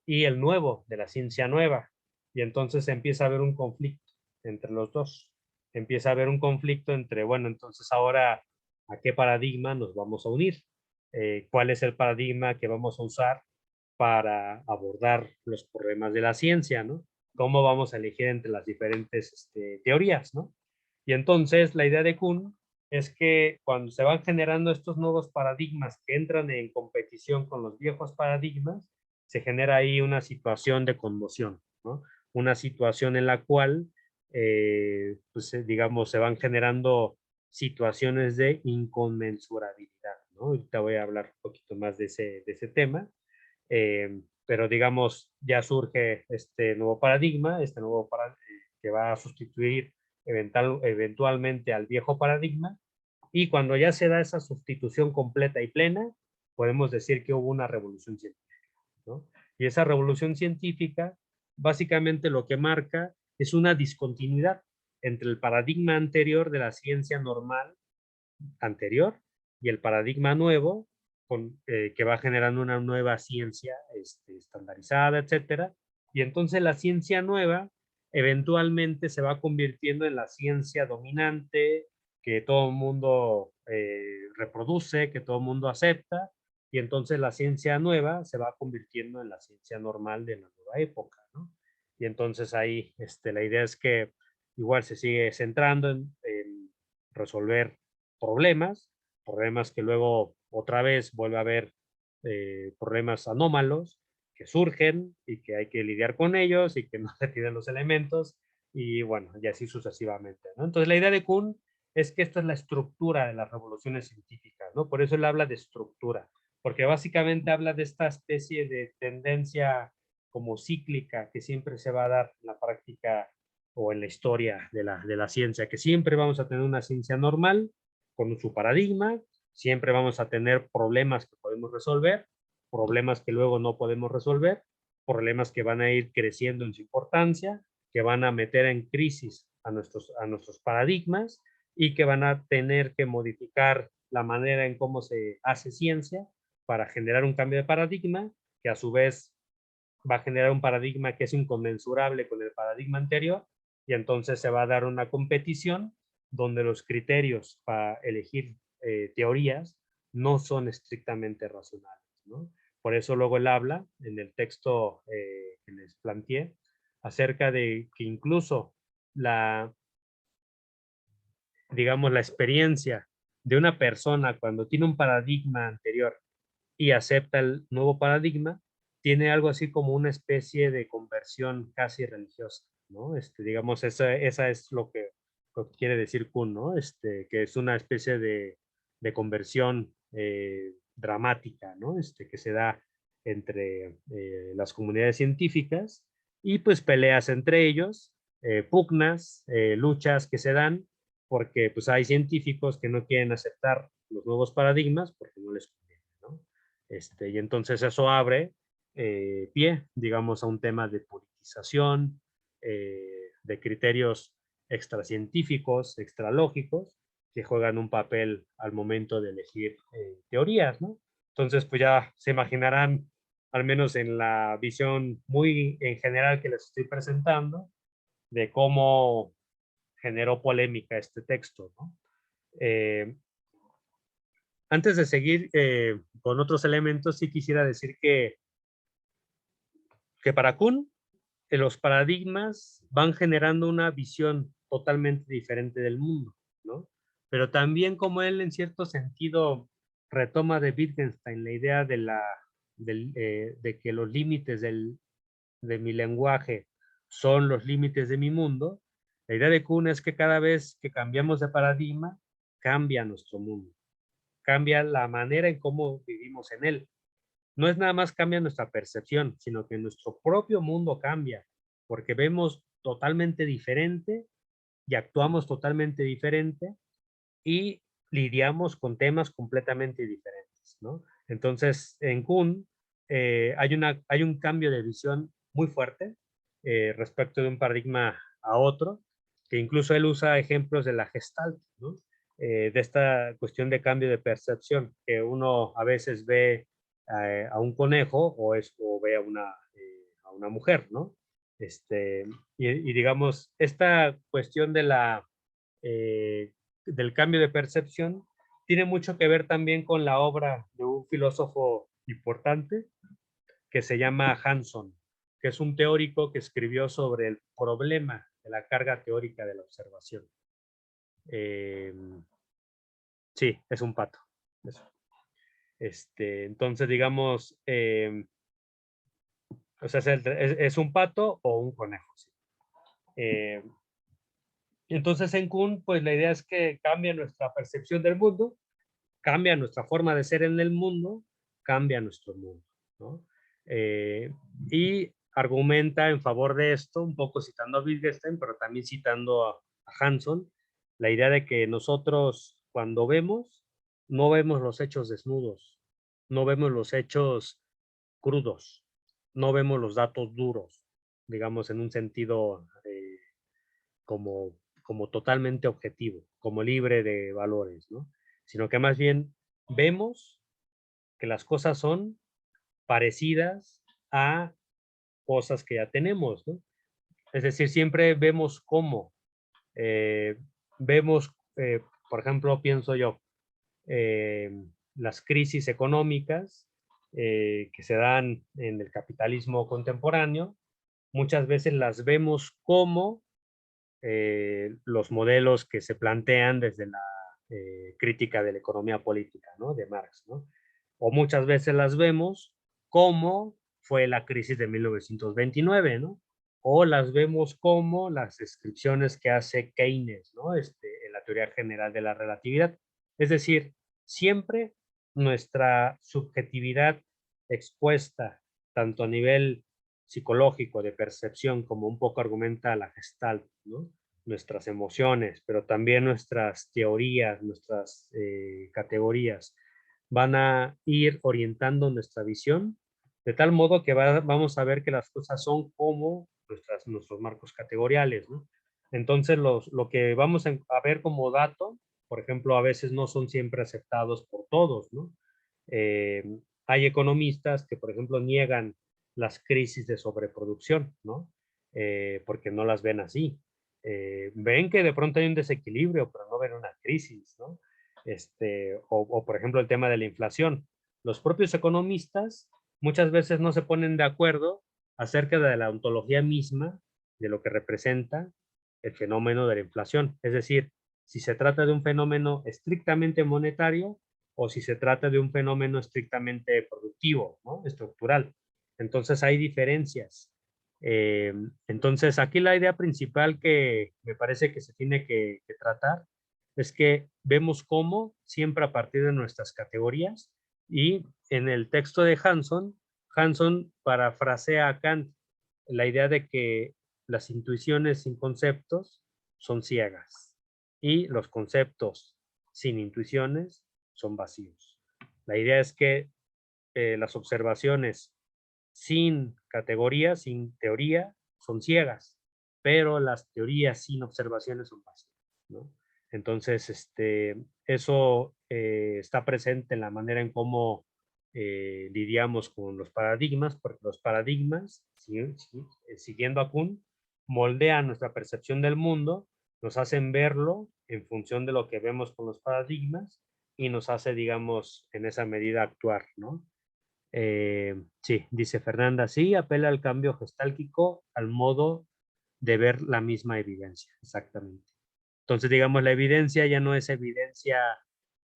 y el nuevo de la ciencia nueva, y entonces empieza a haber un conflicto entre los dos, empieza a haber un conflicto entre, bueno, entonces ahora, ¿a qué paradigma nos vamos a unir? ¿Cuál es el paradigma que vamos a usar para abordar los problemas de la ciencia, ¿no? ¿Cómo vamos a elegir entre las diferentes teorías, ¿no? Y entonces la idea de Kuhn es que cuando se van generando estos nuevos paradigmas que entran en competición con los viejos paradigmas, se genera ahí una situación de conmoción, ¿no? Una situación en la cual, pues, digamos, se van generando situaciones de inconmensurabilidad, ¿no? Ahorita voy a hablar un poquito más de ese tema, pero digamos, ya surge este nuevo paradigma, que va a sustituir eventualmente al viejo paradigma, y cuando ya se da esa sustitución completa y plena, podemos decir que hubo una revolución científica, ¿no? Y esa revolución científica, básicamente lo que marca es una discontinuidad entre el paradigma anterior de la ciencia normal anterior y el paradigma nuevo que va generando una nueva ciencia estandarizada, etcétera. Y entonces la ciencia nueva eventualmente se va convirtiendo en la ciencia dominante que todo el mundo reproduce, que todo el mundo acepta, y entonces la ciencia nueva se va convirtiendo en la ciencia normal de la nueva época. Y entonces ahí la idea es que igual se sigue centrando en resolver problemas, problemas que luego otra vez vuelve a haber problemas anómalos que surgen y que hay que lidiar con ellos y que no se tienen los elementos y bueno, y así sucesivamente, ¿no? Entonces la idea de Kuhn es que esta es la estructura de las revoluciones científicas, ¿no? Por eso él habla de estructura, porque básicamente habla de esta especie de tendencia como cíclica que siempre se va a dar en la práctica o en la historia de la ciencia, que siempre vamos a tener una ciencia normal con su paradigma, siempre vamos a tener problemas que podemos resolver, problemas que luego no podemos resolver, problemas que van a ir creciendo en su importancia, que van a meter en crisis a nuestros paradigmas y que van a tener que modificar la manera en cómo se hace ciencia para generar un cambio de paradigma que a su vez va a generar un paradigma que es inconmensurable con el paradigma anterior y entonces se va a dar una competición donde los criterios para elegir teorías no son estrictamente racionales, ¿no? Por eso luego él habla en el texto que les planteé acerca de que incluso la, digamos, la experiencia de una persona cuando tiene un paradigma anterior y acepta el nuevo paradigma, tiene algo así como una especie de conversión casi religiosa, ¿no? Digamos, esa es lo que quiere decir Kuhn, ¿no? Que es una especie de conversión dramática, ¿no? Que se da entre las comunidades científicas y pues peleas entre ellos, pugnas, luchas que se dan porque pues hay científicos que no quieren aceptar los nuevos paradigmas porque no les conviene, ¿no? Y entonces eso abre pie, digamos, a un tema de politización, de criterios extracientíficos, extralógicos, que juegan un papel al momento de elegir teorías, ¿no? Entonces, pues ya se imaginarán, al menos en la visión muy en general que les estoy presentando, de cómo generó polémica este texto, ¿no? Eh, Antes de seguir con otros elementos, sí quisiera decir que para Kuhn los paradigmas van generando una visión totalmente diferente del mundo, ¿no? Pero también como él en cierto sentido retoma de Wittgenstein la idea de que los límites de mi lenguaje son los límites de mi mundo, la idea de Kuhn es que cada vez que cambiamos de paradigma, cambia nuestro mundo, cambia la manera en cómo vivimos en él. No es nada más cambia nuestra percepción, sino que nuestro propio mundo cambia, porque vemos totalmente diferente y actuamos totalmente diferente y lidiamos con temas completamente diferentes, ¿no? Entonces, en Kuhn hay un cambio de visión muy fuerte respecto de un paradigma a otro, que incluso él usa ejemplos de la Gestalt, ¿no? De esta cuestión de cambio de percepción, que uno a veces ve a un conejo o ve a una mujer, ¿no? Y digamos, esta cuestión eh, del cambio de percepción tiene mucho que ver también con la obra de un filósofo importante que se llama Hanson, que es un teórico que escribió sobre el problema de la carga teórica de la observación. Eh, sí, es un pato. Eso. Entonces, digamos, o sea, es un pato o un conejo. Sí. Eh, entonces, en Kuhn, pues la idea es que cambia nuestra percepción del mundo, cambia nuestra forma de ser en el mundo, cambia nuestro mundo, ¿no? Eh, y argumenta en favor de esto, un poco citando a Wittgenstein, pero también citando a Hanson, la idea de que nosotros cuando vemos, no vemos los hechos desnudos, no vemos los hechos crudos, no vemos los datos duros, digamos en un sentido como totalmente objetivo, como libre de valores, ¿no? Sino que más bien vemos que las cosas son parecidas a cosas que ya tenemos, ¿no? Es decir, siempre vemos cómo, eh, vemos, por ejemplo, pienso yo, eh, las crisis económicas que se dan en el capitalismo contemporáneo, muchas veces las vemos como los modelos que se plantean desde la crítica de la economía política, ¿no? De Marx, ¿no? O muchas veces las vemos como fue la crisis de 1929, ¿no? O las vemos como las descripciones que hace Keynes, ¿no? En la teoría general de la relatividad. Es decir, siempre nuestra subjetividad expuesta, tanto a nivel psicológico, de percepción, como un poco argumenta la Gestalt, ¿no? Nuestras emociones, pero también nuestras teorías, nuestras categorías, van a ir orientando nuestra visión, de tal modo que vamos a ver que las cosas son como nuestros marcos categoriales, ¿no? Entonces, lo que vamos a ver como dato, por ejemplo, a veces no son siempre aceptados por todos, ¿no? Eh, Hay economistas que, por ejemplo, niegan las crisis de sobreproducción, ¿no? Porque no las ven así. Ven que de pronto hay un desequilibrio, pero no ven una crisis, ¿no? O por ejemplo el tema de la inflación. Los propios economistas muchas veces no se ponen de acuerdo acerca de la ontología misma de lo que representa el fenómeno de la inflación. Es decir, si se trata de un fenómeno estrictamente monetario o si se trata de un fenómeno estrictamente productivo, ¿no? Estructural. Entonces hay diferencias. Entonces aquí la idea principal que me parece que se tiene que tratar es que vemos cómo siempre a partir de nuestras categorías y en el texto de Hanson parafrasea a Kant la idea de que las intuiciones sin conceptos son ciegas y los conceptos sin intuiciones son vacíos. La idea es que las observaciones sin categoría, sin teoría, son ciegas, pero las teorías sin observaciones son vacías, ¿no? Entonces, eso está presente en la manera en cómo lidiamos con los paradigmas, porque los paradigmas, siguiendo a Kuhn, moldean nuestra percepción del mundo, nos hacen verlo en función de lo que vemos con los paradigmas y nos hace, digamos, en esa medida actuar, ¿no? Sí, dice Fernanda, sí, apela al cambio gestálquico, al modo de ver la misma evidencia, exactamente. Entonces, digamos, la evidencia ya no es evidencia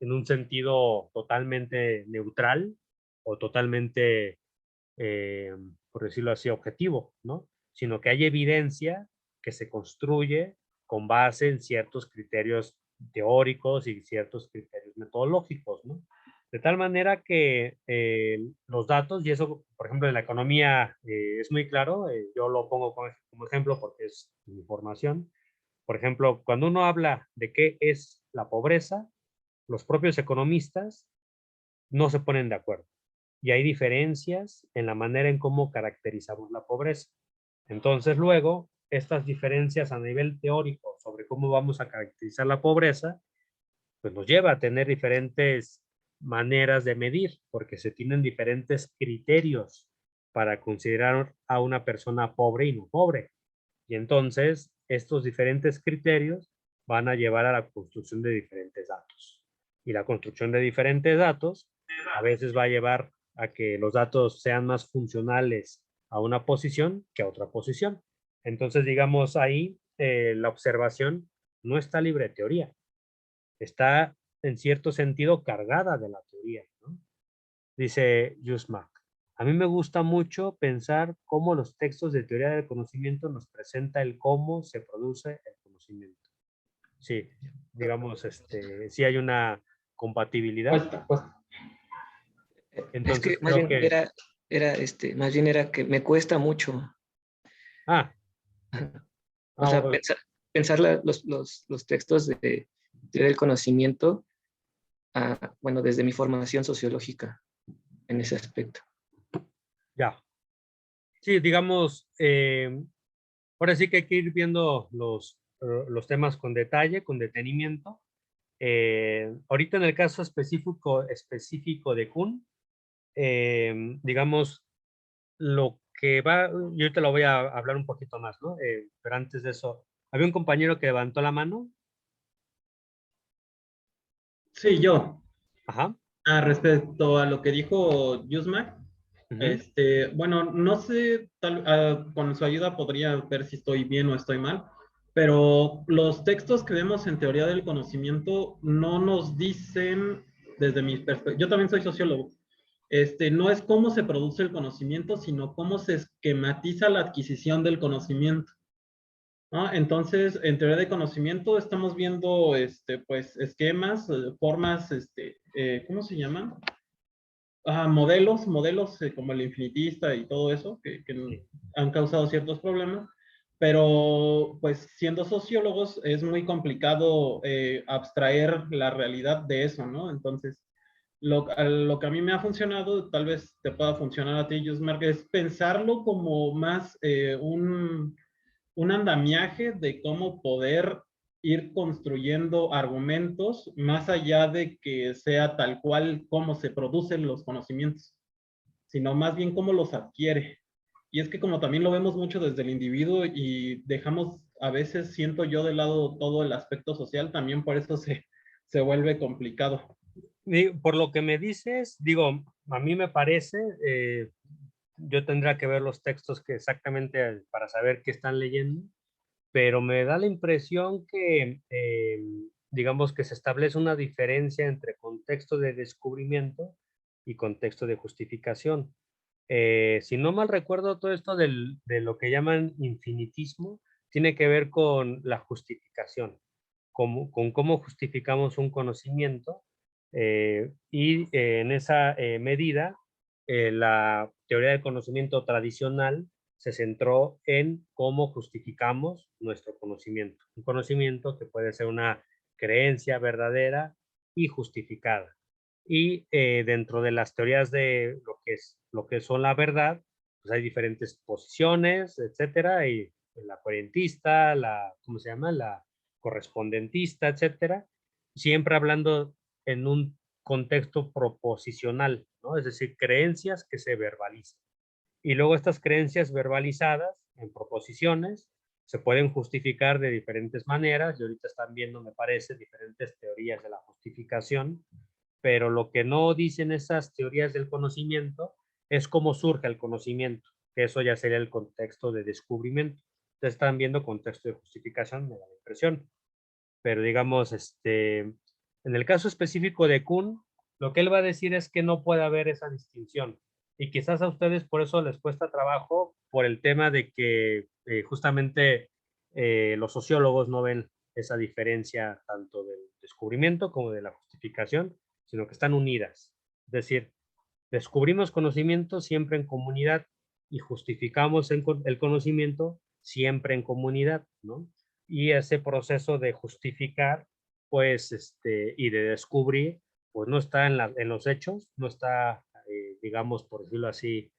en un sentido totalmente neutral o totalmente, eh, por decirlo así, objetivo, ¿no? Sino que hay evidencia que se construye con base en ciertos criterios teóricos y ciertos criterios metodológicos, ¿no? De tal manera que los datos, y eso, por ejemplo, en la economía es muy claro, yo lo pongo como ejemplo porque es mi formación. Por ejemplo, cuando uno habla de qué es la pobreza, los propios economistas no se ponen de acuerdo. Y hay diferencias en la manera en cómo caracterizamos la pobreza. Entonces, luego, estas diferencias a nivel teórico sobre cómo vamos a caracterizar la pobreza, pues nos lleva a tener diferentes maneras de medir, porque se tienen diferentes criterios para considerar a una persona pobre y no pobre. Y entonces, estos diferentes criterios van a llevar a la construcción de diferentes datos. Y la construcción de diferentes datos a veces va a llevar a que los datos sean más funcionales a una posición que a otra posición. Entonces, digamos, ahí la observación no está libre de teoría, está en cierto sentido cargada de la teoría, ¿no? Dice Jusmark, a mí me gusta mucho pensar cómo los textos de teoría del conocimiento nos presenta el cómo se produce el conocimiento. Sí, digamos, sí hay una compatibilidad. Pues, es que Entonces más creo bien que, más bien era que me cuesta mucho. ah, O ah, sea, pensar los textos de teoría del conocimiento, bueno, desde mi formación sociológica en ese aspecto. ya. Sí, digamos, ahora sí que hay que ir viendo los temas con detalle, con detenimiento. Ahorita en el caso específico de Kuhn, digamos, lo que va, yo te lo voy a hablar un poquito más, ¿no? Pero antes de eso, había un compañero que levantó la mano. Sí, yo. Ajá. Respecto a lo que dijo Yusma, Ujú. Bueno, no sé, con su ayuda podría ver si estoy bien o estoy mal, pero los textos que vemos en teoría del conocimiento no nos dicen, desde mi perspectiva, yo también soy sociólogo, no es cómo se produce el conocimiento, sino cómo se esquematiza la adquisición del conocimiento, ¿no? Entonces, en teoría de conocimiento estamos viendo, pues, esquemas, formas, ¿cómo se llaman? Modelos como el infinitista y todo eso, que Sí. han causado ciertos problemas, pero pues siendo sociólogos es muy complicado abstraer la realidad de eso, ¿no? Entonces, lo que a mí me ha funcionado, tal vez te pueda funcionar a ti, Yusmer, es pensarlo como más un andamiaje de cómo poder ir construyendo argumentos más allá de que sea tal cual cómo se producen los conocimientos, sino más bien cómo los adquiere. Y es que como también lo vemos mucho desde el individuo y dejamos a veces, siento yo, de lado todo el aspecto social, también por eso se vuelve complicado. Por lo que me dices, digo, a mí me parece, yo tendría que ver los textos que exactamente para saber qué están leyendo, pero me da la impresión que, digamos que se establece una diferencia entre contexto de descubrimiento y contexto de justificación. Si no mal recuerdo, todo esto de lo que llaman infinitismo tiene que ver con la justificación, con cómo justificamos un conocimiento y en esa medida la teoría del conocimiento tradicional se centró en cómo justificamos nuestro conocimiento. Un conocimiento que puede ser una creencia verdadera y justificada. Y dentro de las teorías de lo que son la verdad, pues hay diferentes posiciones, etcétera, y la coherentista, la, ¿cómo se llama? La correspondentista, etcétera, siempre hablando en un contexto proposicional, ¿no? Es decir, creencias que se verbalizan. Y luego estas creencias verbalizadas en proposiciones se pueden justificar de diferentes maneras y ahorita están viendo, me parece, diferentes teorías de la justificación, pero lo que no dicen esas teorías del conocimiento es cómo surge el conocimiento, que eso ya sería el contexto de descubrimiento. Ustedes están viendo contexto de justificación, me da la impresión, pero digamos, en el caso específico de Kuhn, lo que él va a decir es que no puede haber esa distinción. Y quizás a ustedes por eso les cuesta trabajo, por el tema de que justamente los sociólogos no ven esa diferencia tanto del descubrimiento como de la justificación, sino que están unidas. Es decir, descubrimos conocimiento siempre en comunidad y justificamos el conocimiento siempre en comunidad, ¿no? Y ese proceso de justificar, pues, y de descubrir, pues no está en los hechos, no está, digamos, por decirlo así,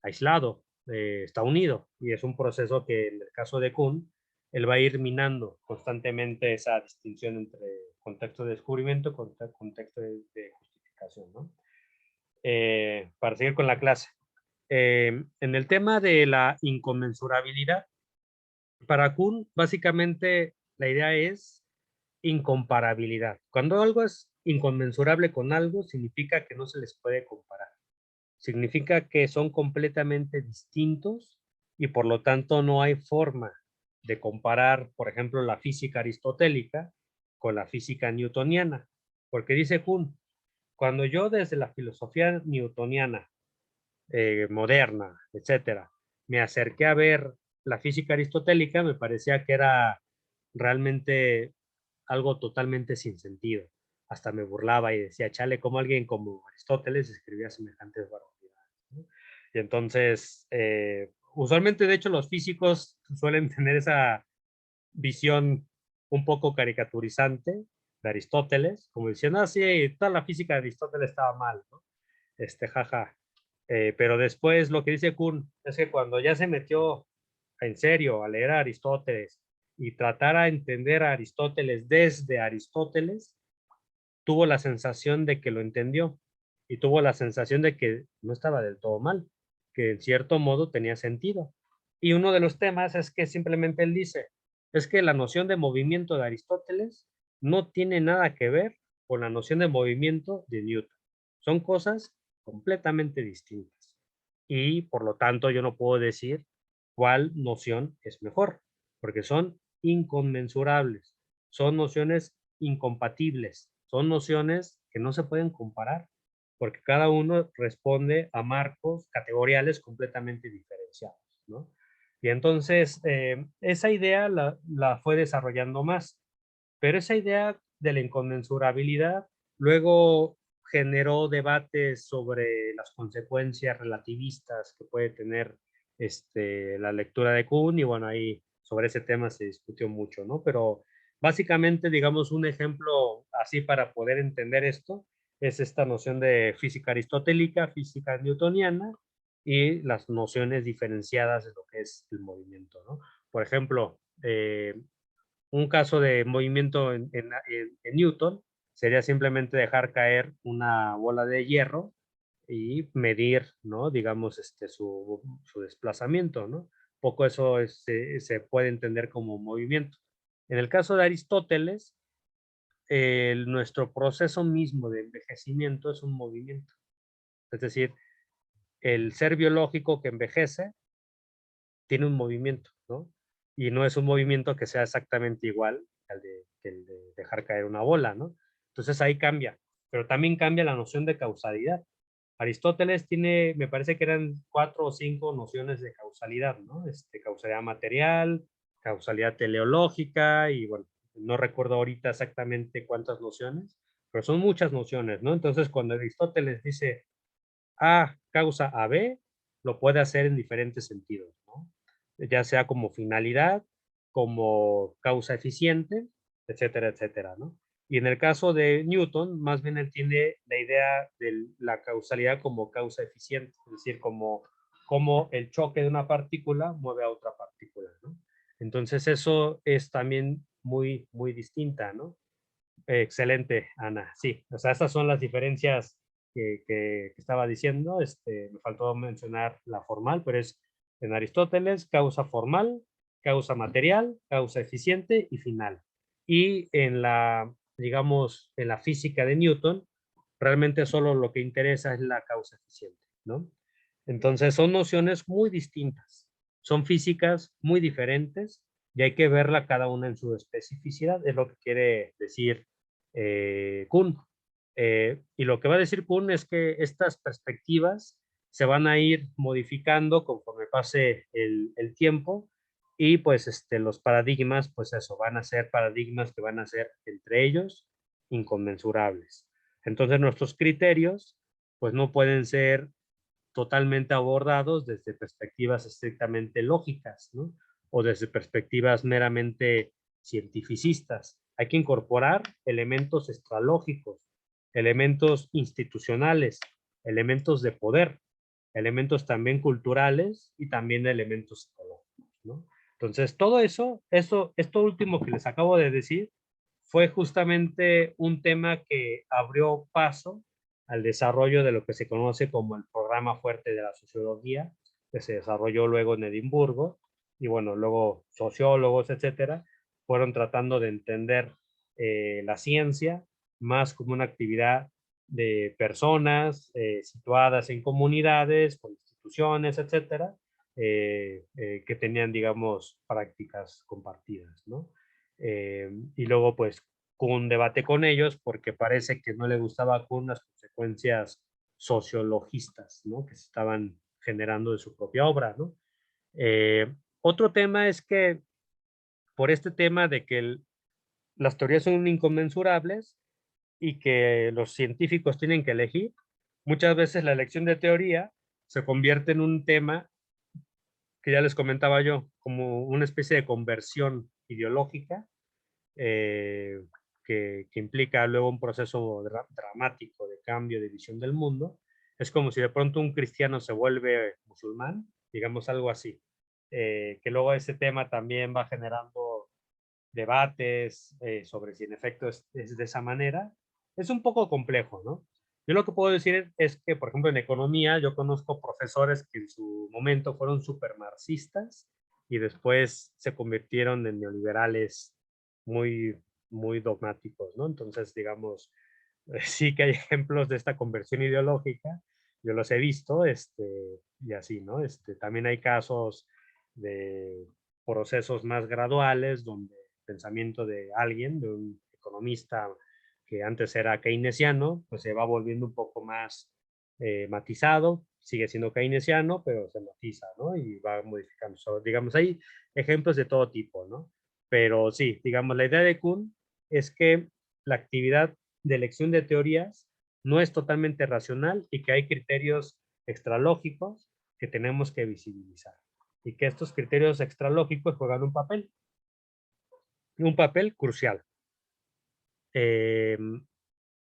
aislado, está unido. Y es un proceso que en el caso de Kuhn, él va a ir minando constantemente esa distinción entre contexto de descubrimiento y contexto de justificación, ¿no? Para seguir con la clase. En el tema de la inconmensurabilidad, para Kuhn, básicamente la idea es incomparabilidad. Cuando algo es inconmensurable con algo, significa que no se les puede comparar. Significa que son completamente distintos y por lo tanto no hay forma de comparar, por ejemplo, la física aristotélica con la física newtoniana. Porque dice Kuhn, cuando yo desde la filosofía newtoniana moderna, etcétera, me acerqué a ver la física aristotélica, me parecía que era realmente algo totalmente sin sentido. Hasta me burlaba y decía, chale, ¿cómo alguien como Aristóteles escribía semejantes barbaridades? ¿No? Y entonces, usualmente, de hecho, los físicos suelen tener esa visión un poco caricaturizante de Aristóteles, como diciendo, ah, sí, toda la física de Aristóteles estaba mal, ¿no? Jaja. Pero después lo que dice Kuhn es que cuando ya se metió en serio a leer a Aristóteles y tratar a entender a Aristóteles desde Aristóteles, tuvo la sensación de que lo entendió y tuvo la sensación de que no estaba del todo mal, que en cierto modo tenía sentido. Y uno de los temas es que simplemente él dice, es que la noción de movimiento de Aristóteles no tiene nada que ver con la noción de movimiento de Newton. Son cosas completamente distintas. y por lo tanto yo no puedo decir cuál noción es mejor, porque son inconmensurables, son nociones incompatibles, son nociones que no se pueden comparar, porque cada uno responde a marcos categoriales completamente diferenciados, ¿no? Y entonces esa idea la fue desarrollando más, pero esa idea de la inconmensurabilidad luego generó debates sobre las consecuencias relativistas que puede tener la lectura de Kuhn, y bueno, ahí sobre ese tema se discutió mucho, ¿no? Pero básicamente, digamos, un ejemplo así para poder entender esto es esta noción de física aristotélica, física newtoniana y las nociones diferenciadas de lo que es el movimiento, ¿no? Por ejemplo, un caso de movimiento en Newton sería simplemente dejar caer una bola de hierro y medir, ¿no? Digamos, su desplazamiento, ¿no? Poco eso se puede entender como movimiento. En el caso de Aristóteles, nuestro proceso mismo de envejecimiento es un movimiento. Es decir, el ser biológico que envejece tiene un movimiento, ¿no? Y no es un movimiento que sea exactamente igual que el de dejar caer una bola, ¿no? Entonces ahí cambia, pero también cambia la noción de causalidad. Aristóteles tiene, me parece que eran 4 o 5 nociones de causalidad, ¿no? Causalidad material, causalidad teleológica, y bueno, no recuerdo ahorita exactamente cuántas nociones, pero son muchas nociones, ¿no? Entonces cuando Aristóteles dice A causa a B, lo puede hacer en diferentes sentidos, ¿no? Ya sea como finalidad, como causa eficiente, etcétera, etcétera, ¿no? Y en el caso de Newton, más bien él tiene la idea de la causalidad como causa eficiente, es decir, como el choque de una partícula mueve a otra partícula, ¿no? Entonces eso es también muy, muy distinta, ¿no? Excelente, Ana. Sí, o sea, estas son las diferencias que estaba diciendo. Me faltó mencionar la formal, pero es en Aristóteles, causa formal, causa material, causa eficiente y final. Y en la, digamos, en la física de Newton, realmente solo lo que interesa es la causa eficiente, ¿no? Entonces son nociones muy distintas, son físicas muy diferentes y hay que verla cada una en su especificidad, es lo que quiere decir Kuhn. Y lo que va a decir Kuhn es que estas perspectivas se van a ir modificando conforme pase el tiempo, y pues los paradigmas, pues eso, van a ser paradigmas que van a ser entre ellos inconmensurables. Entonces nuestros criterios pues no pueden ser totalmente abordados desde perspectivas estrictamente lógicas, ¿no? O desde perspectivas meramente cientificistas. Hay que incorporar elementos extralógicos, elementos institucionales, elementos de poder, elementos también culturales y también elementos psicológicos, ¿no? Entonces, todo eso, esto último que les acabo de decir, fue justamente un tema que abrió paso al desarrollo de lo que se conoce como el programa fuerte de la sociología, que se desarrolló luego en Edimburgo, y bueno, luego sociólogos, etcétera, fueron tratando de entender la ciencia más como una actividad de personas situadas en comunidades, con instituciones, etcétera, que tenían, digamos, prácticas compartidas, ¿no? Y luego, pues, un debate con ellos porque parece que no le gustaba con las consecuencias sociologistas, ¿no? Que se estaban generando de su propia obra, ¿no? Otro tema es que por este tema de que las teorías son inconmensurables y que los científicos tienen que elegir, muchas veces la elección de teoría se convierte en un tema que ya les comentaba yo, como una especie de conversión ideológica eh, que implica luego un proceso dramático de cambio de visión del mundo. Es como si de pronto un cristiano se vuelve musulmán, digamos algo así, que luego ese tema también va generando debates sobre si en efecto es de esa manera. Es un poco complejo, ¿no? Yo lo que puedo decir es que, por ejemplo, en economía, yo conozco profesores que en su momento fueron súper marxistas y después se convirtieron en neoliberales muy, muy dogmáticos, ¿no? Entonces, digamos, sí que hay ejemplos de esta conversión ideológica, yo los he visto, y así, ¿no? También hay casos de procesos más graduales donde el pensamiento de alguien, de un economista que antes era keynesiano, pues se va volviendo un poco más matizado, sigue siendo keynesiano, pero se matiza, ¿no? Y va modificando. Digamos, hay ejemplos de todo tipo, ¿no? Pero sí, digamos, la idea de Kuhn es que la actividad de elección de teorías no es totalmente racional y que hay criterios extralógicos que tenemos que visibilizar. Y que estos criterios extralógicos juegan un papel crucial.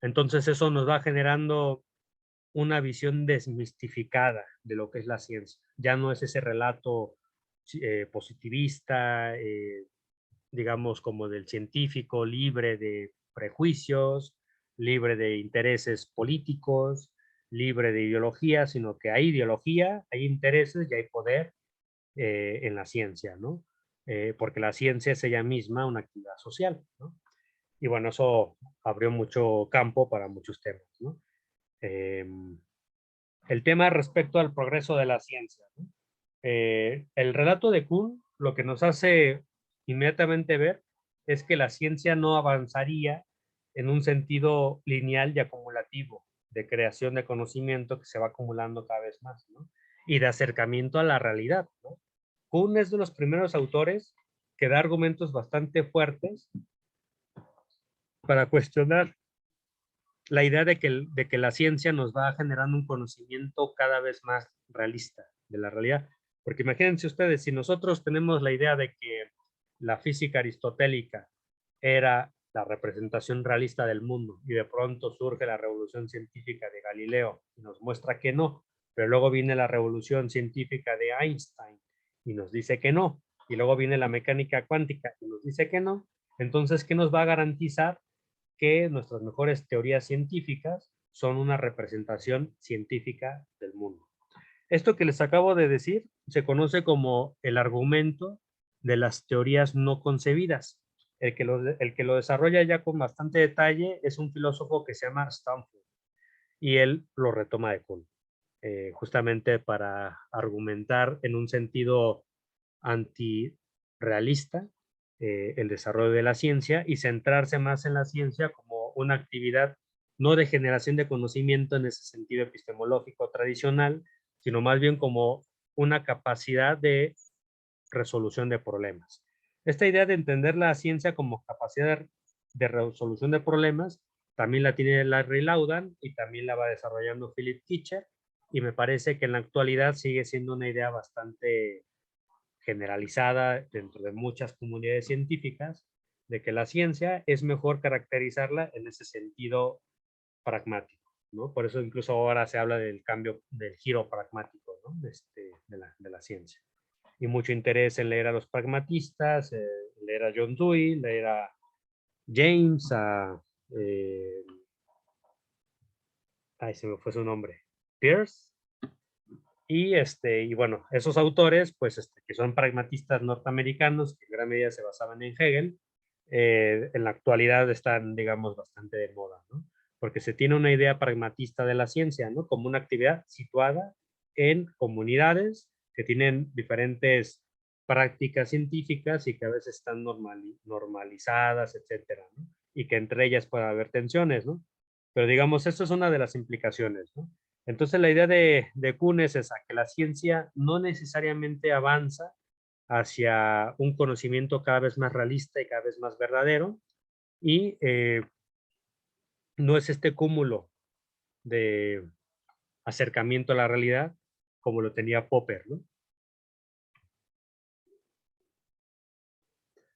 Entonces eso nos va generando una visión desmistificada de lo que es la ciencia. Ya no es ese relato positivista, digamos, como del científico, libre de prejuicios, libre de intereses políticos, libre de ideología, sino que hay ideología, hay intereses y hay poder en la ciencia, ¿no? Porque la ciencia es ella misma una actividad social, ¿no? Y bueno, eso abrió mucho campo para muchos temas, ¿no? Eh, el tema respecto al progreso de la ciencia, ¿no? El relato de Kuhn lo que nos hace inmediatamente ver es que la ciencia no avanzaría en un sentido lineal y acumulativo de creación de conocimiento que se va acumulando cada vez más, ¿no? Y de acercamiento a la realidad, ¿no? Kuhn es de los primeros autores que da argumentos bastante fuertes para cuestionar la idea de que la ciencia nos va generando un conocimiento cada vez más realista de la realidad. Porque imagínense ustedes, si nosotros tenemos la idea de que la física aristotélica era la representación realista del mundo y de pronto surge la revolución científica de Galileo y nos muestra que no, pero luego viene la revolución científica de Einstein y nos dice que no, y luego viene la mecánica cuántica y nos dice que no, entonces, ¿qué nos va a garantizar que nuestras mejores teorías científicas son una representación científica del mundo? Esto que les acabo de decir se conoce como el argumento de las teorías no concebidas. El que lo desarrolla ya con bastante detalle es un filósofo que se llama Stanford y él lo retoma de Kuhn, justamente para argumentar en un sentido antirrealista el desarrollo de la ciencia y centrarse más en la ciencia como una actividad no de generación de conocimiento en ese sentido epistemológico tradicional, sino más bien como una capacidad de resolución de problemas. Esta idea de entender la ciencia como capacidad de resolución de problemas también la tiene Larry Laudan y también la va desarrollando Philip Kitcher, y me parece que en la actualidad sigue siendo una idea bastante generalizada dentro de muchas comunidades científicas de que la ciencia es mejor caracterizarla en ese sentido pragmático, ¿no? Por eso incluso ahora se habla del cambio, del giro pragmático, ¿no? De la ciencia. Y mucho interés en leer a los pragmatistas, leer a John Dewey, leer a James, ay, se me fue su nombre, Peirce. Y bueno, esos autores, pues, que son pragmatistas norteamericanos, que en gran medida se basaban en Hegel, en la actualidad están, digamos, bastante de moda, ¿no? Porque se tiene una idea pragmatista de la ciencia, ¿no? Como una actividad situada en comunidades que tienen diferentes prácticas científicas y que a veces están normalizadas, etcétera, ¿no? Y que entre ellas puede haber tensiones, ¿no? Pero digamos, esto es una de las implicaciones, ¿no? Entonces la idea de Kuhn es esa, que la ciencia no necesariamente avanza hacia un conocimiento cada vez más realista y cada vez más verdadero, y no es este cúmulo de acercamiento a la realidad como lo tenía Popper, ¿no?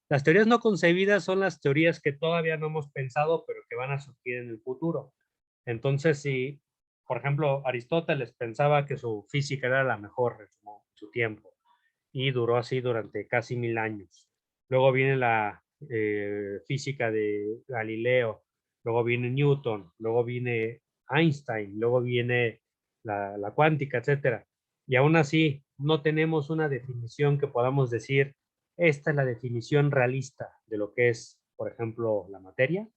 Las teorías no concebidas son las teorías que todavía no hemos pensado, pero que van a surgir en el futuro. Entonces, si, por ejemplo, Aristóteles pensaba que su física era la mejor en su tiempo, y duró así durante casi 1000 años. Luego viene la física de Galileo, luego viene Newton, luego viene Einstein, luego viene la cuántica, etcétera. Y aún así no tenemos una definición que podamos decir, esta es la definición realista de lo que es, por ejemplo, la materia.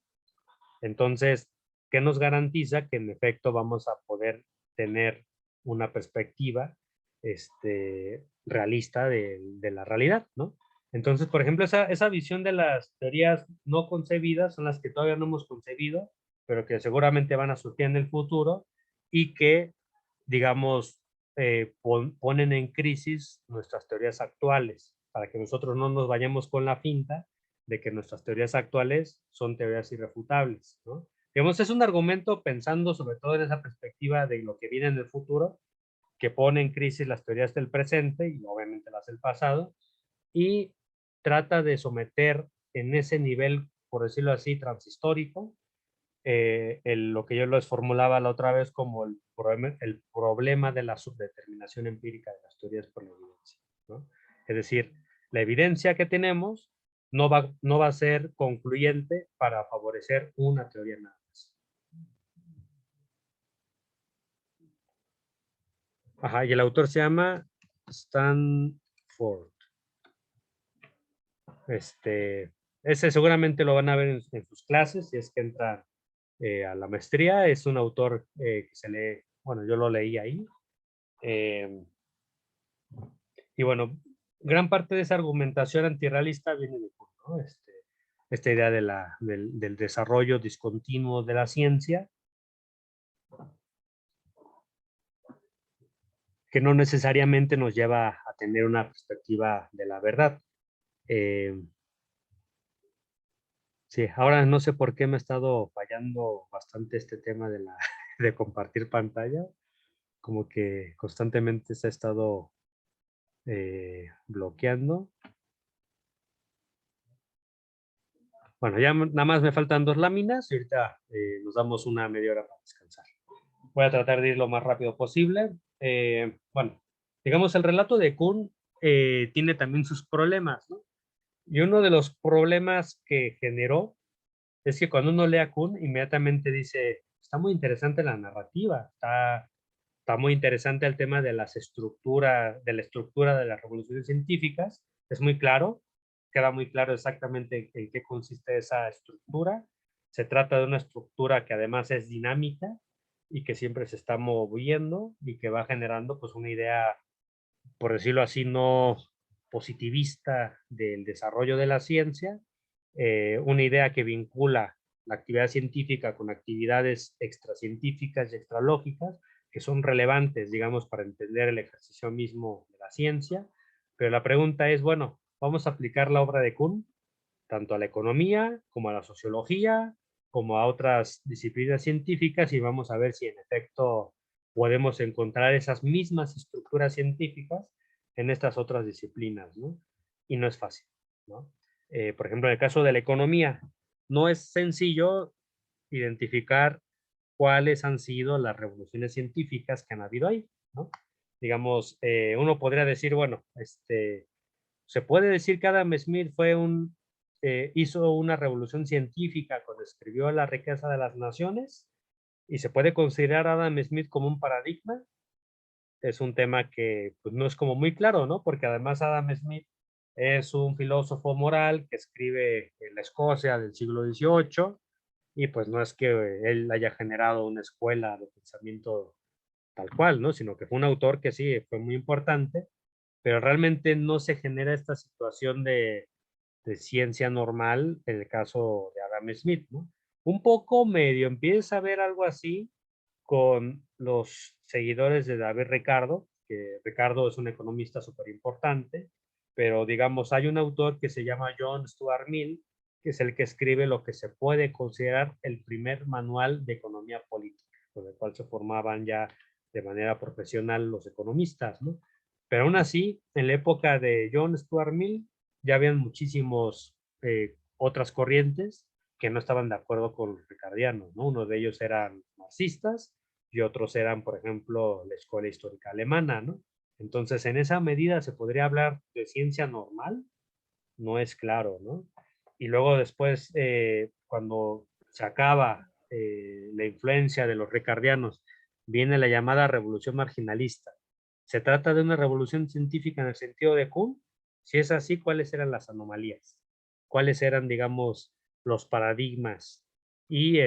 Entonces, ¿qué nos garantiza que en efecto vamos a poder tener una perspectiva realista de la realidad, ¿no? Entonces, por ejemplo, esa visión de las teorías no concebidas son las que todavía no hemos concebido, pero que seguramente van a surgir en el futuro y que, digamos, ponen en crisis nuestras teorías actuales, para que nosotros no nos vayamos con la finta de que nuestras teorías actuales son teorías irrefutables, ¿no? Digamos, es un argumento pensando sobre todo en esa perspectiva de lo que viene en el futuro, que pone en crisis las teorías del presente y obviamente las del pasado, y trata de someter en ese nivel, por decirlo así, transhistórico, lo que yo les formulaba la otra vez como el problema de la subdeterminación empírica de las teorías por la evidencia, ¿no? Es decir, la evidencia que tenemos no va a ser concluyente para favorecer una teoría nada más. Ajá, y el autor se llama Stanford. Ese seguramente lo van a ver en sus clases, si es que entran a la maestría. Es un autor que se lee, bueno, yo lo leí ahí. Y bueno, gran parte de esa argumentación antirrealista viene de Kuhn, ¿no? Esta idea del desarrollo discontinuo de la ciencia, que no necesariamente nos lleva a tener una perspectiva de la verdad. Sí, ahora no sé por qué me ha estado fallando bastante este tema de compartir pantalla, como que constantemente se ha estado bloqueando. Bueno, ya nada más me faltan 2 láminas y ahorita nos damos una media hora para descansar. Voy a tratar de ir lo más rápido posible. Bueno, digamos, el relato de Kuhn tiene también sus problemas, ¿no? Y uno de los problemas que generó es que cuando uno lee a Kuhn, inmediatamente dice, está muy interesante la narrativa, está muy interesante el tema de la estructura de las revoluciones científicas, es muy claro, queda muy claro exactamente en qué consiste esa estructura. Se trata de una estructura que además es dinámica y que siempre se está moviendo y que va generando pues una idea, por decirlo así, no positivista del desarrollo de la ciencia, una idea que vincula la actividad científica con actividades extracientíficas y extralógicas, que son relevantes, digamos, para entender el ejercicio mismo de la ciencia. Pero la pregunta es, bueno, ¿vamos a aplicar la obra de Kuhn tanto a la economía como a la sociología, como a otras disciplinas científicas y vamos a ver si en efecto podemos encontrar esas mismas estructuras científicas en estas otras disciplinas, ¿no? Y no es fácil, ¿no? Por ejemplo, en el caso de la economía, no es sencillo identificar cuáles han sido las revoluciones científicas que han habido ahí, ¿no? Digamos, uno podría decir, bueno, se puede decir que Adam Smith hizo una revolución científica cuando escribió La riqueza de las naciones y se puede considerar a Adam Smith como un paradigma. Es un tema que pues, no es como muy claro, ¿no? Porque además Adam Smith es un filósofo moral que escribe en la Escocia del siglo XVIII y pues no es que él haya generado una escuela de pensamiento tal cual, ¿no? Sino que fue un autor que sí, fue muy importante, pero realmente no se genera esta situación de ciencia normal en el caso de Adam Smith, ¿no? Un poco medio empieza a ver algo así con los seguidores de David Ricardo, que Ricardo es un economista súper importante, pero digamos, hay un autor que se llama John Stuart Mill, que es el que escribe lo que se puede considerar el primer manual de economía política, con el cual se formaban ya de manera profesional los economistas, ¿no? Pero aún así, en la época de John Stuart Mill, ya habían muchísimos otras corrientes que no estaban de acuerdo con los ricardianos, ¿no? Uno de ellos eran marxistas y otros eran, por ejemplo, la escuela histórica alemana, ¿no? Entonces, en esa medida se podría hablar de ciencia normal, no es claro, ¿no? Y luego después, cuando se acaba la influencia de los ricardianos, viene la llamada revolución marginalista. ¿Se trata de una revolución científica en el sentido de Kuhn? Si es así, ¿cuáles eran las anomalías? ¿Cuáles eran, digamos, los paradigmas? Y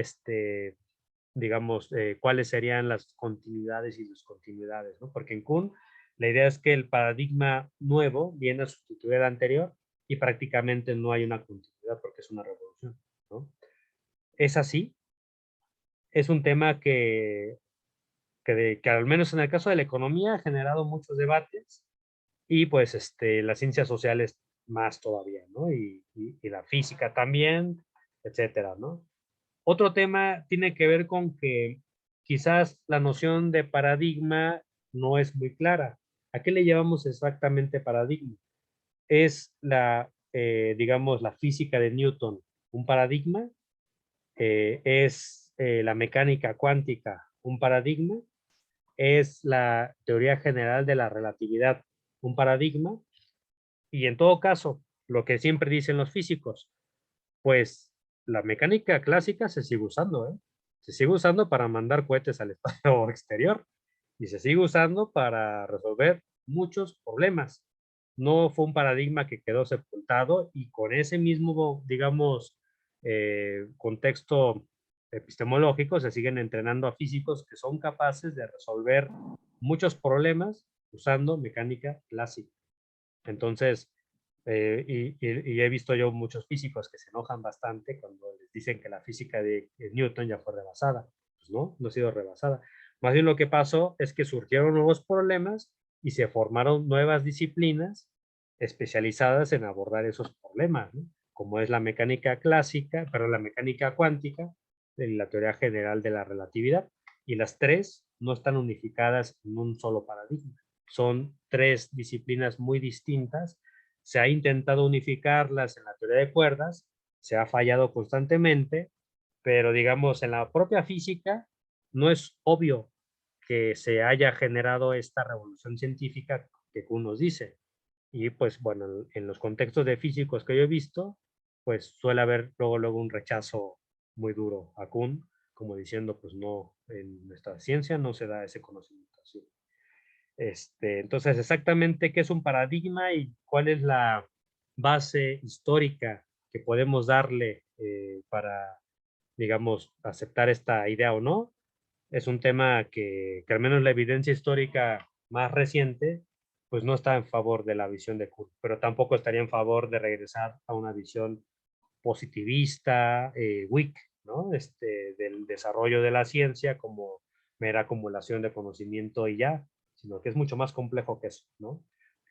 digamos, cuáles serían las continuidades y discontinuidades, ¿no? Porque en Kuhn la idea es que el paradigma nuevo viene a sustituir al anterior y prácticamente no hay una continuidad porque es una revolución, ¿no? ¿Es así? Es un tema que al menos en el caso de la economía ha generado muchos debates y pues las ciencias sociales más todavía, ¿no? Y la física también, etcétera, ¿no? Otro tema tiene que ver con que quizás la noción de paradigma no es muy clara. ¿A qué le llamamos exactamente paradigma? Es digamos, la física de Newton un paradigma, es la mecánica cuántica un paradigma, es la teoría general de la relatividad un paradigma, y en todo caso, lo que siempre dicen los físicos, pues la mecánica clásica se sigue usando, ¿eh? Se sigue usando para mandar cohetes al espacio exterior y se sigue usando para resolver muchos problemas. No fue un paradigma que quedó sepultado y con ese mismo, digamos, contexto epistemológico se siguen entrenando a físicos que son capaces de resolver muchos problemas usando mecánica clásica. Entonces, y he visto yo muchos físicos que se enojan bastante cuando les dicen que la física de Newton ya fue rebasada. Pues no, no ha sido rebasada. Más bien lo que pasó es que surgieron nuevos problemas y se formaron nuevas disciplinas especializadas en abordar esos problemas, ¿no? Como es la mecánica clásica, pero la mecánica cuántica, la teoría general de la relatividad. Y las tres no están unificadas en un solo paradigma. Son tres disciplinas muy distintas. Se ha intentado unificarlas en la teoría de cuerdas, se ha fallado constantemente, pero digamos en la propia física no es obvio que se haya generado esta revolución científica que Kuhn nos dice. Y pues bueno, en los contextos de físicos que yo he visto, pues suele haber luego un rechazo muy duro a Kuhn, como diciendo, pues no, en nuestra ciencia no se da ese conocimiento así. Entonces, exactamente qué es un paradigma y cuál es la base histórica que podemos darle para, digamos, aceptar esta idea o no, es un tema que al menos la evidencia histórica más reciente, pues no está en favor de la visión de Kuhn, pero tampoco estaría en favor de regresar a una visión positivista, weak, ¿no? Del desarrollo de la ciencia como mera acumulación de conocimiento y ya, sino que es mucho más complejo que eso, ¿no?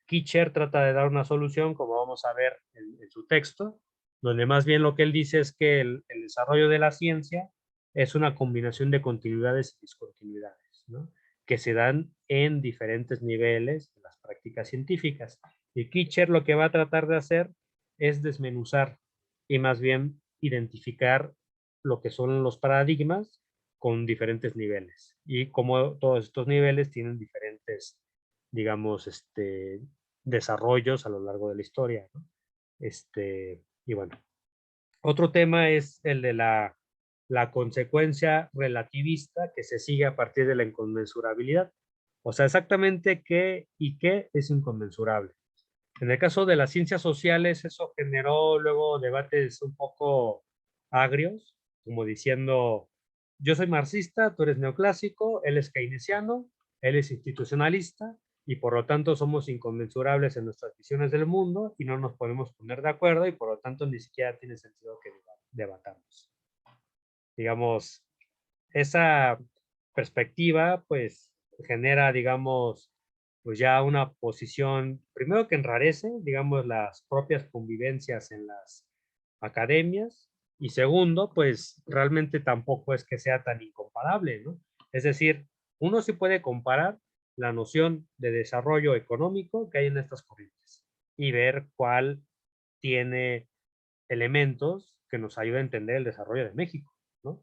Kitcher trata de dar una solución, como vamos a ver en su texto, donde más bien lo que él dice es que el desarrollo de la ciencia es una combinación de continuidades y discontinuidades, ¿no? Que se dan en diferentes niveles de las prácticas científicas. Y Kitcher lo que va a tratar de hacer es desmenuzar y más bien identificar lo que son los paradigmas con diferentes niveles y cómo todos estos niveles tienen diferentes, digamos, desarrollos a lo largo de la historia, ¿no? Y bueno, otro tema es el de la consecuencia relativista que se sigue a partir de la inconmensurabilidad. O sea, exactamente qué y qué es inconmensurable. En el caso de las ciencias sociales, eso generó luego debates un poco agrios, como diciendo, yo soy marxista, tú eres neoclásico, él es keynesiano, él es institucionalista, y por lo tanto somos inconmensurables en nuestras visiones del mundo y no nos podemos poner de acuerdo y por lo tanto ni siquiera tiene sentido que debatamos. Digamos, esa perspectiva pues genera, digamos, pues ya una posición, primero que enrarece, digamos, las propias convivencias en las academias y segundo, pues realmente tampoco es que sea tan incomparable, ¿no? Es decir, uno sí puede comparar la noción de desarrollo económico que hay en estas corrientes y ver cuál tiene elementos que nos ayuden a entender el desarrollo de México, ¿no?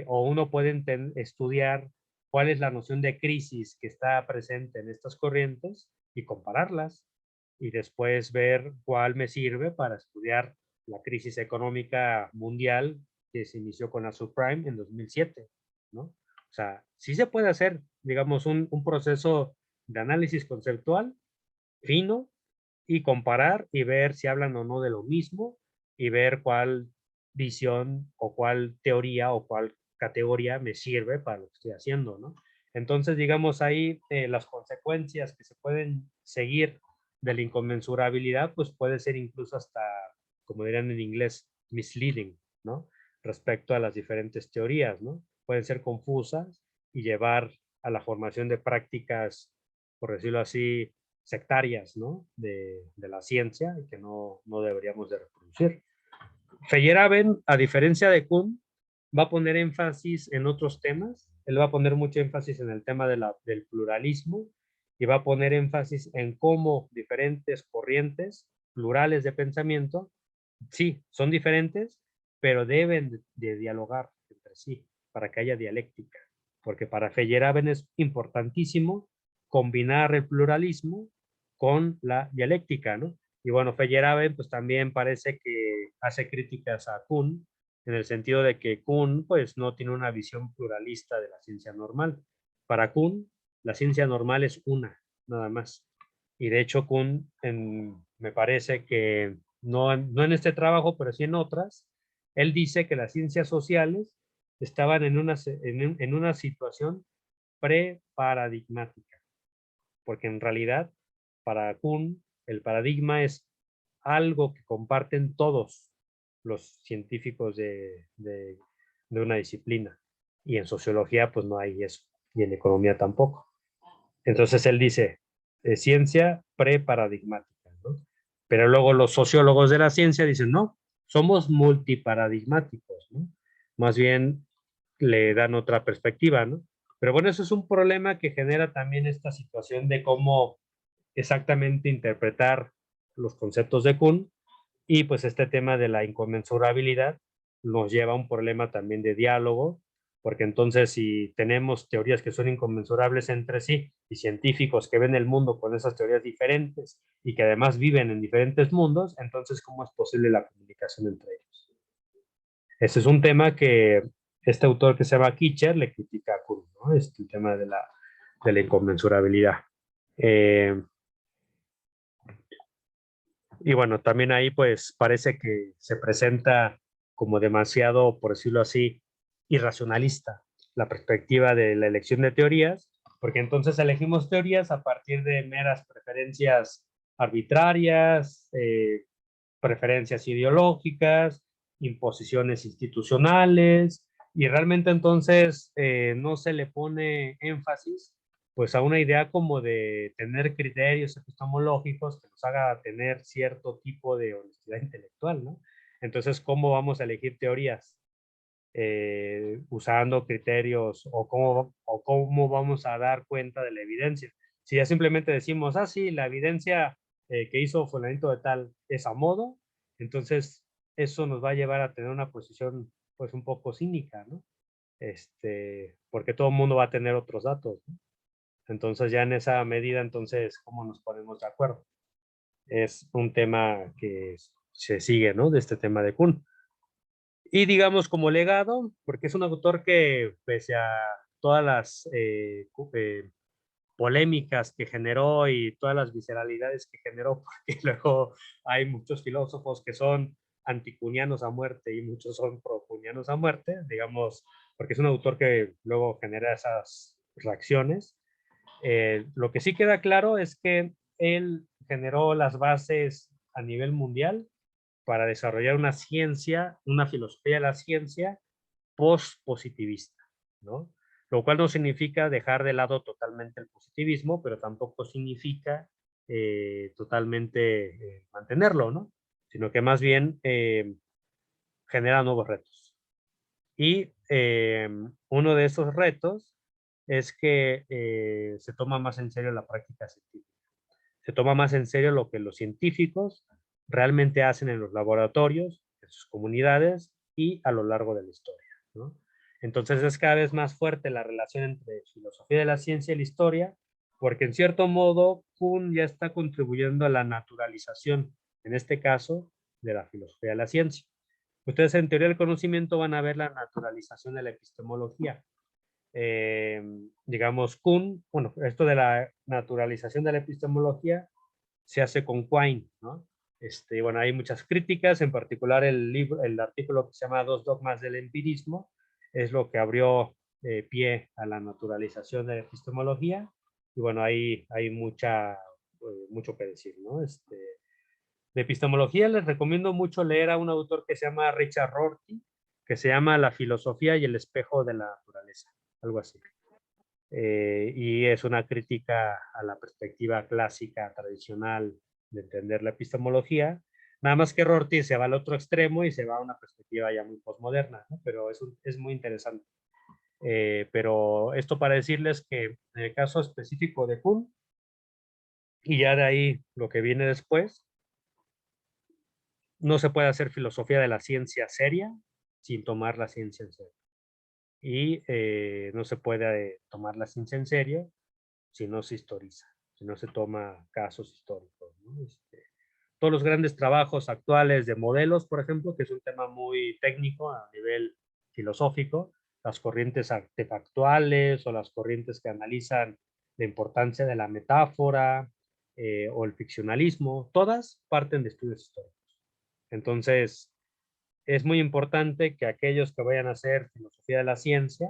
O uno puede estudiar cuál es la noción de crisis que está presente en estas corrientes y compararlas y después ver cuál me sirve para estudiar la crisis económica mundial que se inició con la subprime en 2007, ¿no? O sea, sí se puede hacer, digamos, un proceso de análisis conceptual fino y comparar y ver si hablan o no de lo mismo y ver cuál visión o cuál teoría o cuál categoría me sirve para lo que estoy haciendo, ¿no? Entonces, digamos ahí, las consecuencias que se pueden seguir de la inconmensurabilidad, pues puede ser incluso hasta, como dirían en inglés, misleading, ¿no? Respecto a las diferentes teorías, ¿no? Pueden ser confusas y llevar a la formación de prácticas, por decirlo así, sectarias, ¿no? De la ciencia y que no deberíamos de reproducir. Feyerabend, a diferencia de Kuhn, va a poner énfasis en otros temas. Él va a poner mucho énfasis en el tema del pluralismo y va a poner énfasis en cómo diferentes corrientes plurales de pensamiento, sí, son diferentes, pero deben de dialogar entre sí para que haya dialéctica. Porque para Feyerabend es importantísimo combinar el pluralismo con la dialéctica, ¿no? Y bueno, Feyerabend pues también parece que hace críticas a Kuhn en el sentido de que Kuhn pues no tiene una visión pluralista de la ciencia normal. Para Kuhn, la ciencia normal es una, nada más. Y de hecho Kuhn, me parece que no en este trabajo, pero sí en otras, él dice que las ciencias sociales estaban en una situación preparadigmática, porque en realidad para Kuhn el paradigma es algo que comparten todos los científicos de una disciplina. Y en sociología pues no hay eso, y en economía tampoco. Entonces él dice, ciencia preparadigmática, ¿no? Pero luego los sociólogos de la ciencia dicen, no, somos multiparadigmáticos, ¿no? Más bien le dan otra perspectiva, ¿no? Pero bueno, eso es un problema que genera también esta situación de cómo exactamente interpretar los conceptos de Kuhn, y pues este tema de la inconmensurabilidad nos lleva a un problema también de diálogo, porque entonces si tenemos teorías que son inconmensurables entre sí y científicos que ven el mundo con esas teorías diferentes y que además viven en diferentes mundos, entonces ¿cómo es posible la comunicación entre ellos? Ese es un tema que este autor que se llama Kitcher le critica a Kuhn, ¿no? Es el tema de la inconmensurabilidad. Y bueno, también ahí pues parece que se presenta como demasiado, por decirlo así, irracionalista la perspectiva de la elección de teorías, porque entonces elegimos teorías a partir de meras preferencias arbitrarias, preferencias ideológicas, imposiciones institucionales, y realmente entonces no se le pone énfasis pues a una idea como de tener criterios epistemológicos que nos haga tener cierto tipo de honestidad intelectual, ¿no? Entonces, ¿cómo vamos a elegir teorías? Usando criterios o cómo vamos a dar cuenta de la evidencia. Si ya simplemente decimos, ah, sí, la evidencia que hizo fulanito de tal es a modo, entonces eso nos va a llevar a tener una posición pues un poco cínica, ¿no? Porque todo el mundo va a tener otros datos, ¿no? Entonces ya en esa medida, entonces, ¿cómo nos ponemos de acuerdo? Es un tema que se sigue, ¿no? De este tema de Kuhn. Y digamos como legado, porque es un autor que pese a todas las polémicas que generó y todas las visceralidades que generó, porque luego hay muchos filósofos que son anticunianos a muerte y muchos son procunianos a muerte, digamos, porque es un autor que luego genera esas reacciones. Lo que sí queda claro es que él generó las bases a nivel mundial para desarrollar una ciencia, una filosofía de la ciencia post-positivista, ¿no? Lo cual no significa dejar de lado totalmente el positivismo, pero tampoco significa totalmente mantenerlo, ¿no? Sino que más bien genera nuevos retos. Y uno de esos retos es que se toma más en serio la práctica científica. Se toma más en serio lo que los científicos realmente hacen en los laboratorios, en sus comunidades y a lo largo de la historia, ¿no? Entonces es cada vez más fuerte la relación entre filosofía de la ciencia y la historia, porque en cierto modo Kuhn ya está contribuyendo a la naturalización, en este caso, de la filosofía de la ciencia. Ustedes en teoría del conocimiento van a ver la naturalización de la epistemología. Digamos, Kuhn, bueno, esto de la naturalización de la epistemología se hace con Quine, ¿no? Bueno, hay muchas críticas, en particular el artículo que se llama Dos dogmas del empirismo, es lo que abrió pie a la naturalización de la epistemología. Y bueno, ahí hay mucho que decir, ¿no? De epistemología les recomiendo mucho leer a un autor que se llama Richard Rorty, que se llama La filosofía y el espejo de la naturaleza, algo así. Y es una crítica a la perspectiva clásica, tradicional de entender la epistemología, nada más que Rorty se va al otro extremo y se va a una perspectiva ya muy postmoderna, ¿no? Pero es muy interesante. Pero esto para decirles que en el caso específico de Kuhn, y ya de ahí lo que viene después, no se puede hacer filosofía de la ciencia seria sin tomar la ciencia en serio. Y no se puede tomar la ciencia en serio si no se historiza, si no se toma casos históricos, ¿no? Todos los grandes trabajos actuales de modelos, por ejemplo, que es un tema muy técnico a nivel filosófico, las corrientes artefactuales o las corrientes que analizan la importancia de la metáfora o el ficcionalismo, todas parten de estudios históricos. Entonces, es muy importante que aquellos que vayan a hacer filosofía de la ciencia,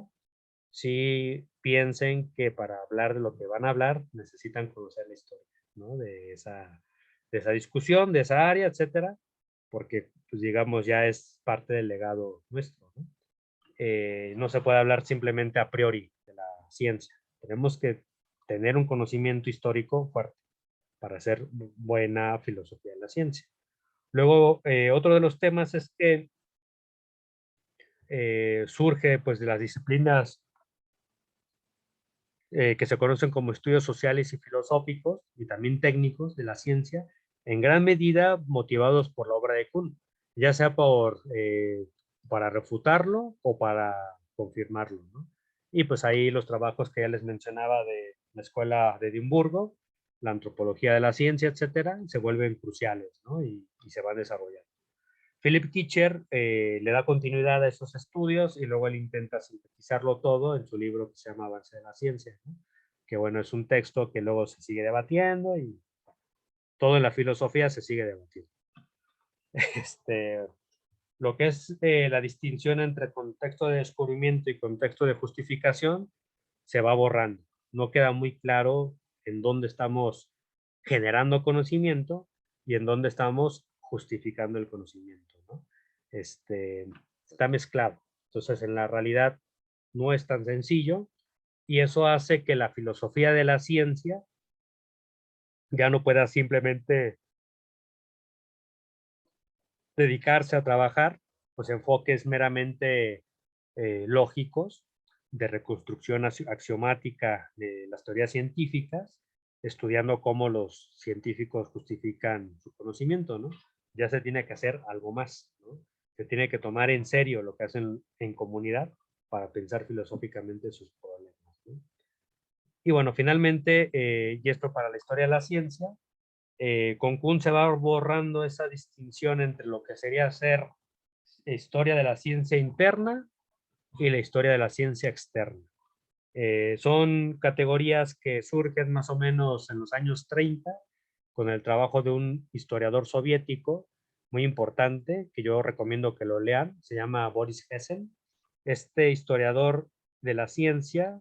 sí piensen que para hablar de lo que van a hablar, necesitan conocer la historia, ¿no? De esa discusión, de esa área, etcétera, porque, pues, digamos, ya es parte del legado nuestro, ¿no? No se puede hablar simplemente a priori de la ciencia. Tenemos que tener un conocimiento histórico fuerte para hacer buena filosofía de la ciencia. Luego, otro de los temas es que surge pues de las disciplinas que se conocen como estudios sociales y filosóficos y también técnicos de la ciencia, en gran medida motivados por la obra de Kuhn, ya sea para refutarlo o para confirmarlo, ¿no? Y pues ahí los trabajos que ya les mencionaba de la Escuela de Edimburgo, la antropología de la ciencia, etcétera, se vuelven cruciales, ¿no? Y se van desarrollando. Philip Kitcher le da continuidad a esos estudios y luego él intenta sintetizarlo todo en su libro que se llama Avance de la Ciencia, ¿no? Que bueno, es un texto que luego se sigue debatiendo y todo en la filosofía se sigue debatiendo. Lo que es la distinción entre contexto de descubrimiento y contexto de justificación se va borrando. No queda muy claro en dónde estamos generando conocimiento y en dónde estamos justificando el conocimiento, ¿no? Está mezclado. Entonces, en la realidad no es tan sencillo y eso hace que la filosofía de la ciencia ya no pueda simplemente dedicarse a trabajar pues enfoques meramente lógicos de reconstrucción axiomática de las teorías científicas, estudiando cómo los científicos justifican su conocimiento, ¿no? Ya se tiene que hacer algo más, ¿no? Se tiene que tomar en serio lo que hacen en comunidad para pensar filosóficamente sus problemas, ¿no? Y bueno, finalmente, y esto para la historia de la ciencia, con Kuhn se va borrando esa distinción entre lo que sería hacer historia de la ciencia interna y la historia de la ciencia externa. Son categorías que surgen más o menos en los años 30 con el trabajo de un historiador soviético muy importante que yo recomiendo que lo lean, se llama Boris Hessen. Este historiador de la ciencia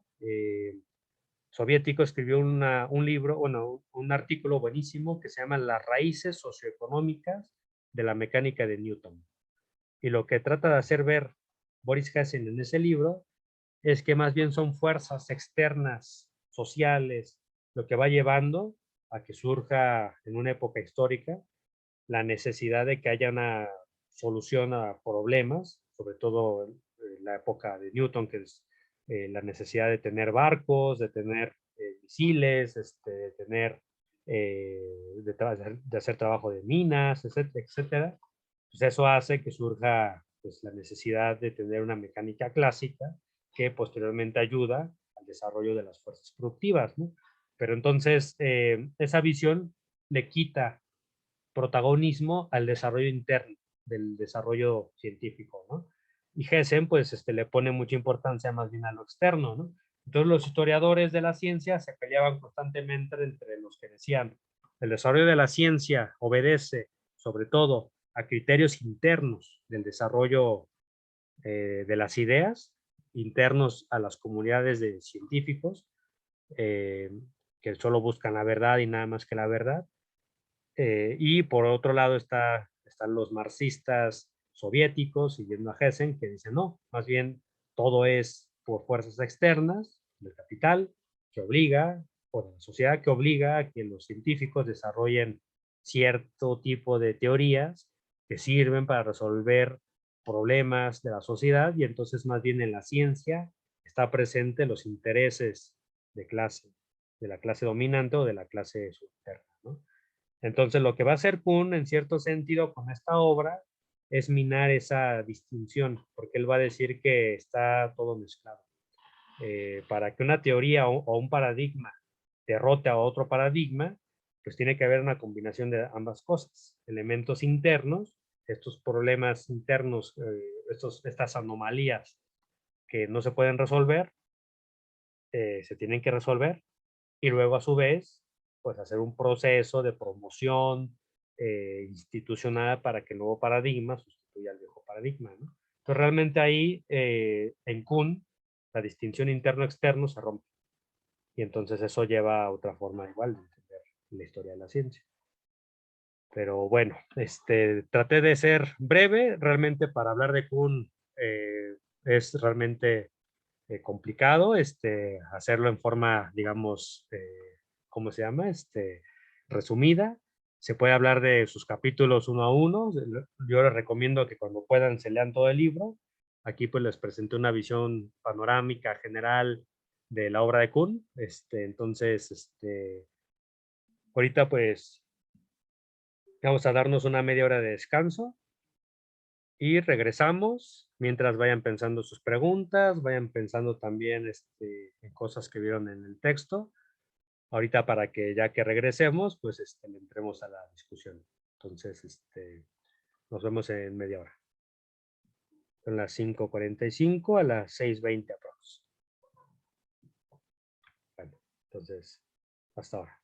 soviético escribió un libro, bueno, un artículo buenísimo que se llama Las raíces socioeconómicas de la mecánica de Newton. Y lo que trata de hacer ver Boris Hessen en ese libro es que más bien son fuerzas externas, sociales, lo que va llevando a que surja en una época histórica la necesidad de que haya una solución a problemas, sobre todo en la época de Newton, que es la necesidad de tener barcos, de tener misiles, de tener, de hacer trabajo de minas, etcétera, etcétera. Pues eso hace que surja pues, la necesidad de tener una mecánica clásica que posteriormente ayuda al desarrollo de las fuerzas productivas, ¿no? Pero entonces esa visión le quita protagonismo al desarrollo interno del desarrollo científico, ¿no? Y Hessen, pues, le pone mucha importancia más bien a lo externo, ¿no? Entonces, los historiadores de la ciencia se peleaban constantemente entre los que decían, el desarrollo de la ciencia obedece, sobre todo, a criterios internos del desarrollo de las ideas, internos a las comunidades de científicos, que solo buscan la verdad y nada más que la verdad. Y por otro lado están los marxistas soviéticos, siguiendo a Hessen, que dicen, no, más bien todo es por fuerzas externas del capital, que obliga, o de la sociedad que obliga a que los científicos desarrollen cierto tipo de teorías que sirven para resolver problemas de la sociedad, y entonces más bien en la ciencia está presente los intereses de clase, de la clase dominante o de la clase subalterna, ¿no? Entonces, lo que va a hacer Kuhn, en cierto sentido, con esta obra, es minar esa distinción, porque él va a decir que está todo mezclado. Para que una teoría o un paradigma derrote a otro paradigma, pues tiene que haber una combinación de ambas cosas. Elementos internos, estos problemas internos, estas anomalías que no se pueden resolver, se tienen que resolver, y luego a su vez, pues hacer un proceso de promoción institucional para que el nuevo paradigma sustituya al viejo paradigma, ¿no? Entonces realmente ahí en Kuhn la distinción interno-externo se rompe, y entonces eso lleva a otra forma igual de entender la historia de la ciencia. Pero bueno, traté de ser breve, realmente para hablar de Kuhn es realmente complicado, hacerlo en forma, digamos, ¿cómo se llama? Resumida. Se puede hablar de sus capítulos uno a uno. Yo les recomiendo que cuando puedan se lean todo el libro. Aquí pues les presenté una visión panorámica general de la obra de Kuhn. Entonces, ahorita pues vamos a darnos una media hora de descanso y regresamos mientras vayan pensando sus preguntas, vayan pensando también en cosas que vieron en el texto. Ahorita para que ya que regresemos, pues le entremos a la discusión. Entonces, nos vemos en media hora. Son las 5:45, a las 6:20 aproximadamente. Bueno, entonces, hasta ahora.